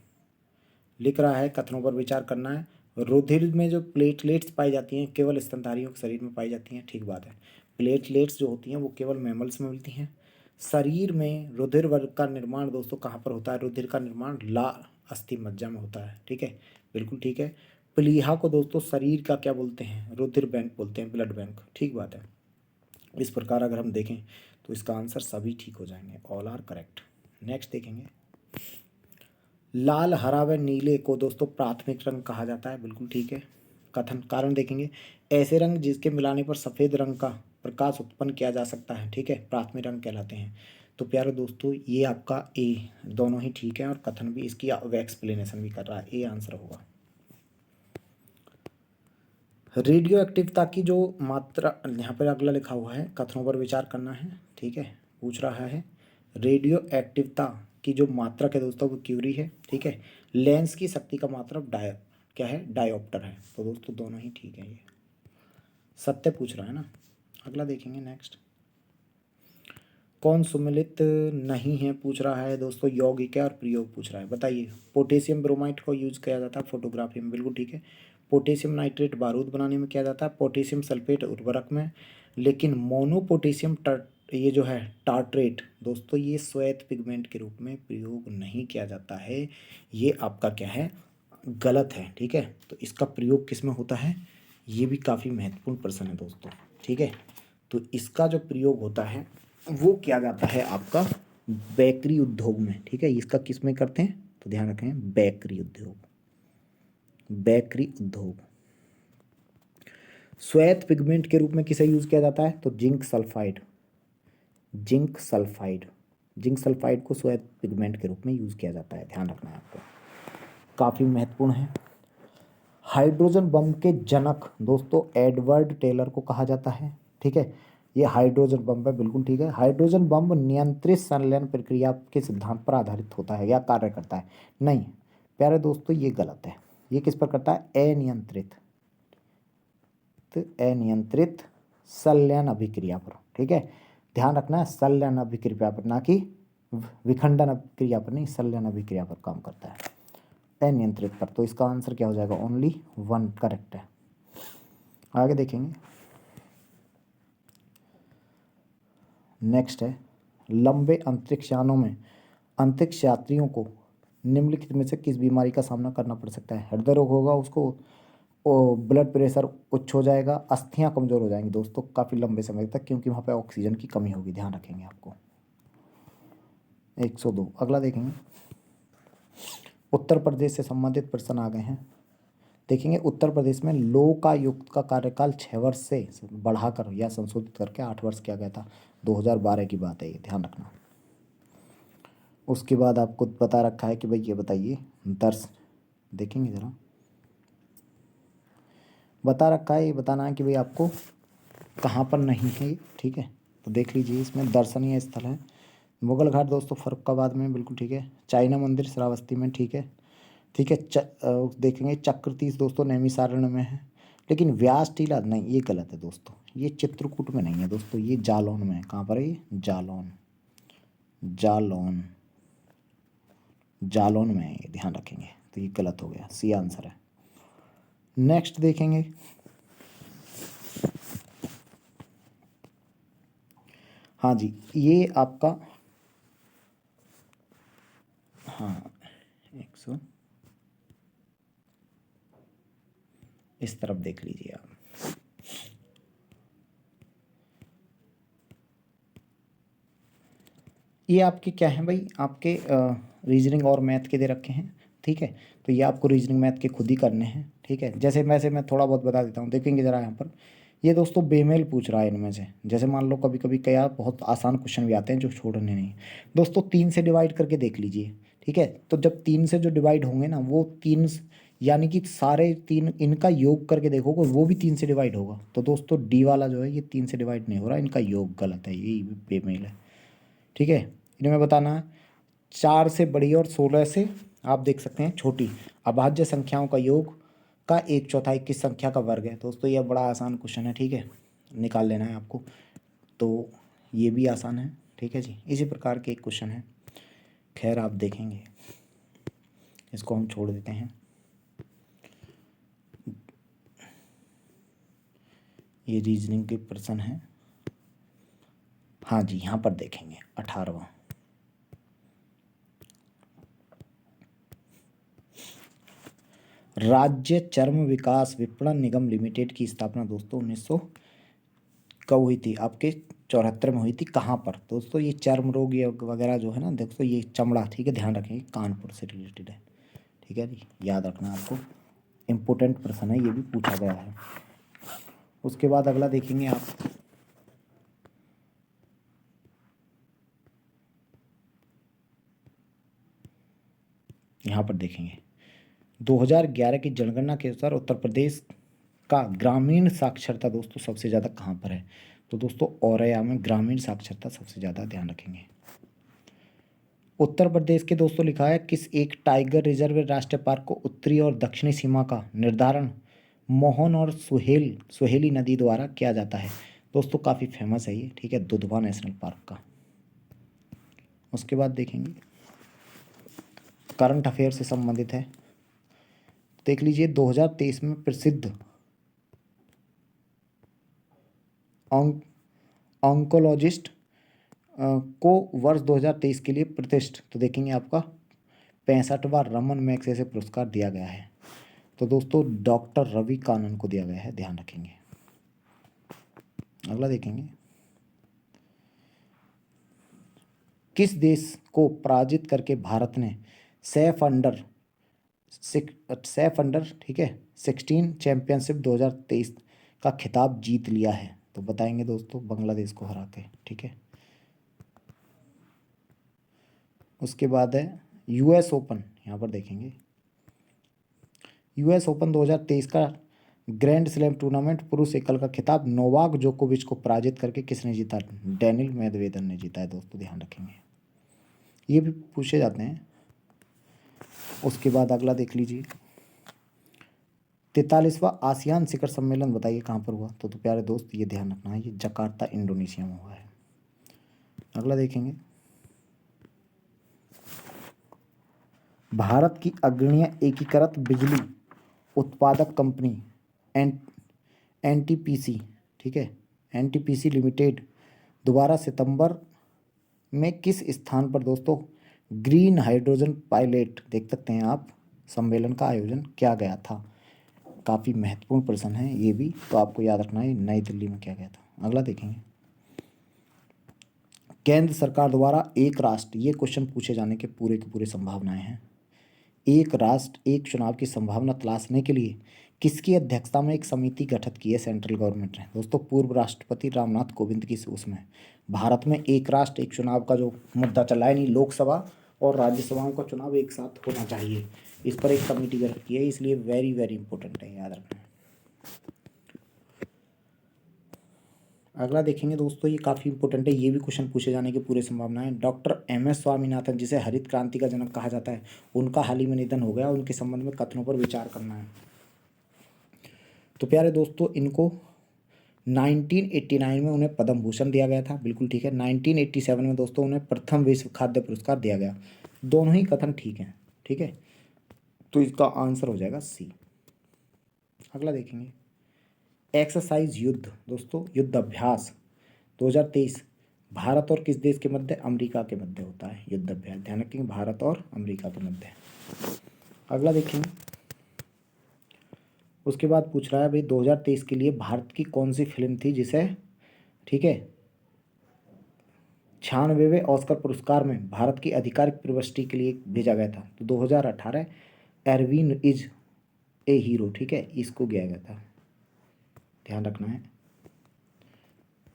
लिख रहा है, कथनों पर विचार करना है। रुधिर में जो प्लेटलेट्स पाई जाती हैं केवल स्तनधारियों के शरीर में पाई जाती हैं, ठीक बात है। प्लेटलेट्स जो होती हैं वो केवल मैमल्स में मिलती हैं। शरीर में रुधिर वर्ग का निर्माण दोस्तों कहाँ पर होता है? रुधिर का निर्माण लाल अस्थि मज्जा में होता है, ठीक है, बिल्कुल ठीक है। प्लीहा को दोस्तों शरीर का क्या बोलते हैं? रुधिर बैंक बोलते हैं, ब्लड बैंक, ठीक बात है। इस प्रकार अगर हम देखें तो इसका आंसर सभी ठीक हो जाएंगे, ऑल आर करेक्ट। नेक्स्ट देखेंगे। लाल, हरा व नीले को दोस्तों प्राथमिक रंग कहा जाता है, बिल्कुल ठीक है। कथन कारण देखेंगे। ऐसे रंग जिसके मिलाने पर सफ़ेद रंग का प्रकाश उत्पन्न किया जा सकता है, ठीक है, प्राथमिक रंग कहलाते हैं। तो प्यारे दोस्तों ये आपका ए, दोनों ही ठीक है, और कथन भी इसकी एक्सप्लेनेशन भी कर रहा है, ए आंसर होगा। रेडियो एक्टिविटा की जो मात्रा, यहाँ पर अगला लिखा हुआ है, कथनों पर विचार करना है, ठीक है। पूछ रहा है रेडियो एक्टिविटा की जो मात्रक है दोस्तों वो क्यूरी है, ठीक है। लेंस की शक्ति का मात्रक क्या है? डायोप्टर है। तो दोस्तों दोनों ही ठीक है, ये सत्य पूछ रहा है ना। अगला देखेंगे नेक्स्ट। कौन सुमेलित नहीं है पूछ रहा है दोस्तों, यौगिक है और प्रयोग पूछ रहा है, बताइए। पोटेशियम ब्रोमाइड को यूज किया जाता है फोटोग्राफी में, बिल्कुल ठीक है। पोटेशियम नाइट्रेट बारूद बनाने में किया जाता है, पोटेशियम सल्फेट उर्वरक में, लेकिन मोनो पोटेशियम ये जो है टार्ट्रेट दोस्तों, ये श्वेत पिगमेंट के रूप में प्रयोग नहीं किया जाता है। ये आपका क्या है, गलत है, ठीक है। तो इसका प्रयोग किस में होता है, ये भी काफ़ी महत्वपूर्ण प्रश्न है दोस्तों, ठीक है। तो इसका जो प्रयोग होता है वो किया जाता है आपका बेकरी उद्योग में, ठीक है। इसका किस में करते हैं, तो ध्यान रखें, बेकरी उद्योग, बेकरी उद्योग। श्वेत पिगमेंट के रूप में किसे यूज किया जाता है, तो zinc sulphide, zinc sulphide, zinc sulphide को श्वेत पिगमेंट के रूप में यूज किया जाता है, ध्यान रखना है आपको, काफ़ी महत्वपूर्ण है। हाइड्रोजन बम के जनक दोस्तों एडवर्ड टेलर को कहा जाता है, ठीक है। ये हाइड्रोजन बम है, बिल्कुल ठीक है। हाइड्रोजन बम नियंत्रित संलयन प्रक्रिया के सिद्धांत पर आधारित होता है या कार्य करता है, नहीं प्यारे दोस्तों, ये गलत है। ये किस पर करता है, अनियंत्रित, तो अनियंत्रित संलयन अभिक्रिया पर, ठीक है। ध्यान रखना है, संलयन अभिक्रिया पर, ना कि विखंडन अभिक्रिया पर नहीं, संलयन अभिक्रिया पर काम करता है, अनियंत्रित पर। तो इसका आंसर क्या हो जाएगा, ओनली 1 करेक्ट है। आगे देखेंगे, नेक्स्ट है, लंबे अंतरिक्ष यानों में अंतरिक्ष यात्रियों को निम्नलिखित में से किस बीमारी का सामना करना पड़ सकता है। हृदय रोग होगा उसको, ब्लड प्रेशर उच्च हो जाएगा, अस्थियां कमजोर हो जाएंगी दोस्तों काफ़ी लंबे समय तक, क्योंकि वहाँ पे ऑक्सीजन की कमी होगी, ध्यान रखेंगे आपको। 102। अगला देखेंगे, उत्तर प्रदेश से संबंधित प्रश्न आ गए हैं। देखेंगे, उत्तर प्रदेश में लोकायुक्त का कार्यकाल 6 वर्ष से बढ़ाकर या संशोधित करके 8 वर्ष किया गया था, 2012 की बात है ये, ध्यान रखना। उसके बाद आपको बता रखा है कि भाई ये बताइए दर्श, देखेंगे ज़रा, बता रखा है, ये बताना है कि भाई आपको कहाँ पर नहीं है, ठीक है। तो देख लीजिए, इसमें दर्शनीय स्थल है मुगल घाट दोस्तों फर्रुखाबाद में, बिल्कुल ठीक है। चाइना मंदिर श्रावस्ती में, ठीक है, ठीक है। देखेंगे चक्रतीर्थ दोस्तों नैमिषारण्य में है, लेकिन व्यास टीला नहीं, ये गलत है दोस्तों, ये चित्रकूट में नहीं है दोस्तों, ये जालौन में है। कहाँ पर है ये, जालौन, जालौन, जालौन में है ये, ध्यान रखेंगे। तो ये गलत हो गया, सी आंसर है। नेक्स्ट देखेंगे, हाँ जी, ये आपका, हाँ 100, इस तरफ देख लीजिए आप, ये आपके क्या है भाई, आपके रीजनिंग और मैथ के दे रखे हैं, ठीक है। तो ये आपको रीजनिंग मैथ के खुद ही करने हैं, ठीक है। जैसे वैसे मैं थोड़ा बहुत बता देता हूँ, देखेंगे ज़रा यहाँ पर, ये दोस्तों बेमेल पूछ रहा है इनमें से। जैसे मान लो कभी कभी क्या बहुत आसान क्वेश्चन भी आते हैं जो छोड़ने नहीं, दोस्तों 3 से डिवाइड करके देख लीजिए, ठीक है। तो जब 3 से जो डिवाइड होंगे ना, वो 3 यानी कि सारे 3 इनका योग करके देखोगे, वो भी 3 से डिवाइड होगा। तो दोस्तों डी वाला जो है ये 3 से डिवाइड नहीं हो रहा, इनका योग गलत है, ये बेमेल है, ठीक है। इन्हें बताना है 4 से बड़ी और 16 से आप देख सकते हैं छोटी अभाज्य संख्याओं का योग का 1/4 किस संख्या का वर्ग है। दोस्तों ये बड़ा आसान क्वेश्चन है, ठीक है, निकाल लेना है आपको। तो ये भी आसान है, ठीक है जी, इसी प्रकार के एक क्वेश्चन है, खैर आप देखेंगे, इसको हम छोड़ देते हैं। ये रीजनिंग के प्रश्न हैं, हाँ जी, यहाँ पर देखेंगे 18वां, राज्य चर्म विकास विपणन निगम लिमिटेड की स्थापना दोस्तों 1900 कब हुई थी, आपके 74 में हुई थी। कहाँ पर दोस्तों, ये चर्म रोग ये वगैरह जो है ना दोस्तों, ये चमड़ा, ठीक है, ध्यान रखेंगे, कानपुर से रिलेटेड है, ठीक है जी, याद रखना आपको, इम्पोर्टेंट प्रश्न है, ये भी पूछा गया है। उसके बाद अगला देखेंगे आप, यहाँ पर देखेंगे 2011 की जनगणना के अनुसार उत्तर प्रदेश का ग्रामीण साक्षरता दोस्तों सबसे ज़्यादा कहाँ पर है। तो दोस्तों औरैया में ग्रामीण साक्षरता सबसे ज़्यादा, ध्यान रखेंगे। उत्तर प्रदेश के दोस्तों लिखा है किस एक टाइगर रिजर्व राष्ट्रीय पार्क को उत्तरी और दक्षिणी सीमा का निर्धारण मोहन और सुहेली नदी द्वारा किया जाता है। दोस्तों काफ़ी फेमस है ये, ठीक है, दुधवा नेशनल पार्क का, उसके बाद देखेंगे करंट अफेयर से संबंधित है। देख लीजिए 2023 में प्रसिद्ध ऑन्कोलॉजिस्ट को वर्ष 2023 के लिए प्रतिष्ठित, तो देखेंगे आपका 65वां रमन मैग्सेसे पुरस्कार दिया गया है। तो दोस्तों डॉक्टर रवि कानन को दिया गया है, ध्यान रखेंगे। अगला देखेंगे किस देश को पराजित करके भारत ने सैफ अंडर 16 चैंपियनशिप 2023 का खिताब जीत लिया है? तो बताएंगे दोस्तों बांग्लादेश को हरा के, ठीक है। उसके बाद है यूएस ओपन, यहाँ पर देखेंगे यूएस ओपन 2023 का ग्रैंड स्लैम टूर्नामेंट पुरुष एकल का खिताब नोवाक जोकोविच को पराजित करके किसने जीता? डेनिल मेदवेदेव ने जीता है दोस्तों, ध्यान रखेंगे, ये भी पूछे जाते हैं। उसके बाद अगला देख लीजिए 43वां आसियान शिखर सम्मेलन बताइए कहाँ पर हुआ? तो प्यारे दोस्त ये ध्यान रखना है, ये जकार्ता इंडोनेशिया में हुआ है। अगला देखेंगे भारत की अग्रणीय एकीकृत बिजली उत्पादक कंपनी एनटीपीसी, ठीक है, एनटीपीसी लिमिटेड दोबारा सितंबर में किस स्थान पर दोस्तों ग्रीन हाइड्रोजन पायलट, देख सकते हैं आप, सम्मेलन का आयोजन किया गया था? काफ़ी महत्वपूर्ण प्रश्न है ये भी, तो आपको याद रखना है नई दिल्ली में किया गया था। अगला देखेंगे केंद्र सरकार द्वारा एक राष्ट्र, ये क्वेश्चन पूछे जाने के पूरे संभावनाएं हैं। एक राष्ट्र एक चुनाव की संभावना तलाशने के लिए किसकी अध्यक्षता में एक समिति गठित की है सेंट्रल गवर्नमेंट ने? दोस्तों पूर्व राष्ट्रपति रामनाथ कोविंद की उसमें भारत में एक राष्ट्र एक चुनाव का जो मुद्दा चला है, नहीं लोकसभा और राज्यसभाओं का चुनाव एक साथ होना चाहिए, इस पर एक कमेटी गठित की है, इसलिए वेरी वेरी इंपॉर्टेंट है, याद रखना। अगला देखेंगे दोस्तों, ये काफ़ी इंपॉर्टेंट है, ये भी क्वेश्चन पूछे जाने की पूरी संभावना है। Doctor MS. स्वामीनाथन, जिसे हरित क्रांति का जनक कहा जाता है, उनका हाल ही में निधन हो गया, उनके संबंध में कथनों पर विचार करना है। तो प्यारे दोस्तों इनको 1989 में उन्हें पद्म भूषण दिया गया था, बिल्कुल ठीक है। 1987 में दोस्तों उन्हें प्रथम विश्व खाद्य पुरस्कार दिया गया। दोनों ही कथन ठीक हैं, ठीक है, तो इसका आंसर हो जाएगा सी। अगला देखेंगे एक्सरसाइज युद्ध, दोस्तों युद्ध अभ्यास 2023 भारत और किस देश के मध्य? अमेरिका के मध्य होता है युद्ध अभ्यास, ध्यान रखेंगे, भारत और अमेरिका के मध्य। अगला देखेंगे उसके बाद पूछ रहा है भाई 2023 के लिए भारत की कौन सी फिल्म थी जिसे, ठीक है, 96वें ऑस्कर पुरस्कार में भारत की आधिकारिक प्रविष्टि के लिए भेजा गया था? तो 2018 एरविन इज ए हीरो, ठीक है, इसको गया गया था, ध्यान रखना है।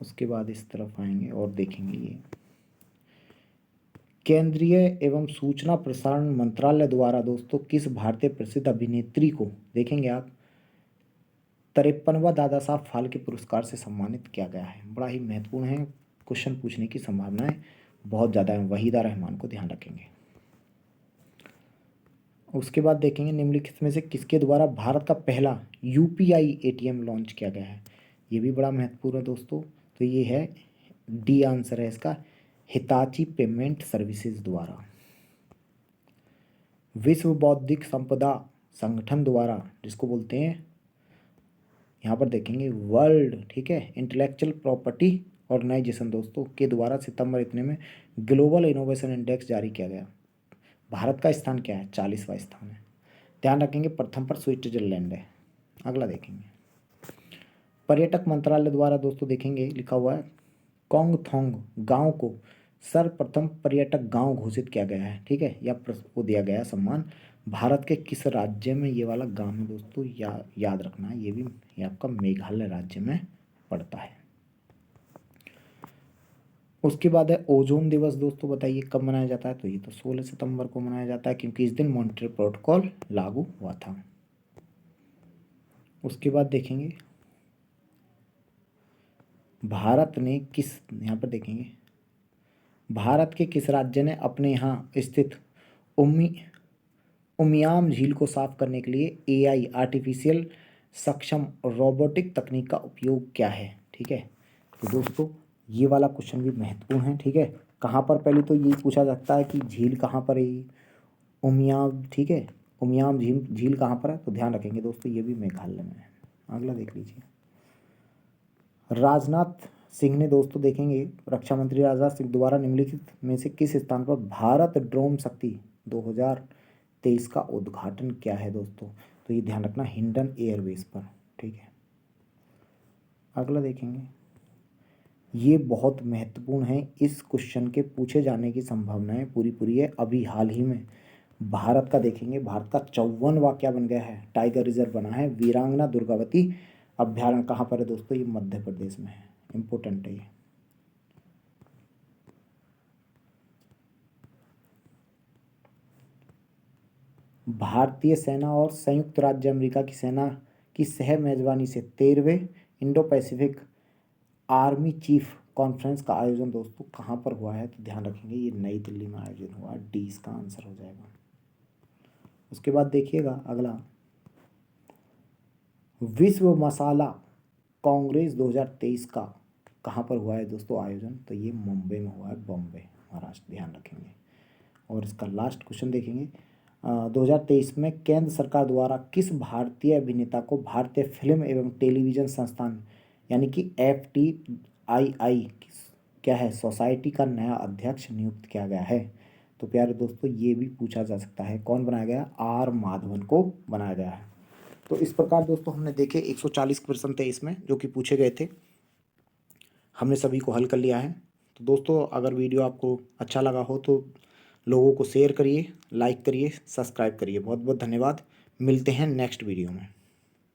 उसके बाद इस तरफ आएंगे और देखेंगे ये केंद्रीय एवं सूचना प्रसारण मंत्रालय द्वारा दोस्तों किस भारतीय प्रसिद्ध अभिनेत्री को, देखेंगे आप, 53वां दादा साहब फाल्के पुरस्कार से सम्मानित किया गया है? बड़ा ही महत्वपूर्ण है, क्वेश्चन पूछने की संभावनाएं बहुत ज़्यादा है। वहीदा रहमान को ध्यान रखेंगे। उसके बाद देखेंगे निम्नलिखित में से किसके द्वारा भारत का पहला यूपीआई एटीएम लॉन्च किया गया है? ये भी बड़ा महत्वपूर्ण है दोस्तों, तो ये है डी आंसर है इसका, हिताची पेमेंट सर्विसेज द्वारा। विश्व बौद्धिक संपदा संगठन द्वारा, जिसको बोलते हैं यहाँ पर देखेंगे वर्ल्ड, ठीक है, इंटेलेक्चुअल प्रॉपर्टी ऑर्गेनाइजेशन दोस्तों के द्वारा सितंबर इतने में ग्लोबल इनोवेशन इंडेक्स जारी किया गया। भारत का स्थान क्या है? 40वां स्थान है, ध्यान रखेंगे, प्रथम पर स्विट्जरलैंड है। अगला देखेंगे पर्यटक मंत्रालय द्वारा दोस्तों देखेंगे लिखा हुआ है कोंगथोंग गांव को सर्वप्रथम पर्यटक गांव घोषित किया गया है, ठीक है, या को दिया गया सम्मान। भारत के किस राज्य में ये वाला गांव है दोस्तों? याद रखना है, ये आपका मेघालय राज्य में पड़ता है। उसके बाद है ओजोन दिवस दोस्तों, बताइए कब मनाया जाता है? तो ये तो 16 सितंबर को मनाया जाता है, क्योंकि इस दिन मॉन्ट्रियल प्रोटोकॉल लागू हुआ था। उसके बाद देखेंगे भारत ने किस, यहाँ पर देखेंगे भारत के किस राज्य ने अपने यहाँ स्थित उमियाम झील को साफ करने के लिए एआई आर्टिफिशियल सक्षम रोबोटिक तकनीक का उपयोग किया है? ठीक है, तो दोस्तों ये वाला क्वेश्चन भी महत्वपूर्ण है, ठीक है, कहाँ पर, पहले तो यही पूछा जाता है कि झील कहाँ पर है, उमियाम, ठीक है, उमियाम झील कहाँ पर है, तो ध्यान रखेंगे दोस्तों ये भी मेघालय में है। अगला देख लीजिए, राजनाथ सिंह ने दोस्तों देखेंगे, रक्षा मंत्री राजनाथ सिंह द्वारा निम्नलिखित में से किस स्थान पर भारत ड्रोन शक्ति 2023 का उद्घाटन किया है दोस्तों, तो ये ध्यान रखना हिंडन एयरबेस पर, ठीक है। अगला देखेंगे, ये बहुत महत्वपूर्ण है, इस क्वेश्चन के पूछे जाने की संभावनाएं पूरी पूरी है। अभी हाल ही में भारत का देखेंगे, भारत का 54वां क्या बन गया है, टाइगर रिजर्व बना है, वीरांगना दुर्गावती अभ्यारण्य कहाँ पर है दोस्तों, ये मध्य प्रदेश में है, इंपॉर्टेंट है ये। भारतीय सेना और संयुक्त राज्य अमेरिका की सेना की सह मेजबानी से 13वें Indo Pacific army chief conference का आयोजन दोस्तों कहाँ पर हुआ है, तो ध्यान रखेंगे ये नई दिल्ली में आयोजन हुआ, डी इसका आंसर हो जाएगा। उसके बाद देखिएगा अगला, विश्व मसाला कांग्रेस 2023 का कहाँ पर हुआ है दोस्तों आयोजन, तो ये मुंबई में हुआ है, बॉम्बे महाराष्ट्र, ध्यान रखेंगे। और इसका लास्ट क्वेश्चन देखेंगे, 2023 में केंद्र सरकार द्वारा किस भारतीय अभिनेता को भारतीय फिल्म एवं टेलीविज़न संस्थान यानी कि FTII क्या है सोसाइटी का नया अध्यक्ष नियुक्त किया गया है, तो प्यारे दोस्तों ये भी पूछा जा सकता है, कौन बनाया गया, R माधवन को बनाया गया है। तो इस प्रकार दोस्तों हमने देखे 140 प्रश्न थे इसमें जो कि पूछे गए थे, हमने सभी को हल कर लिया है। तो दोस्तों अगर वीडियो आपको अच्छा लगा हो तो लोगों को शेयर करिए, लाइक करिए, सब्सक्राइब करिए। बहुत बहुत धन्यवाद, मिलते हैं नेक्स्ट वीडियो में।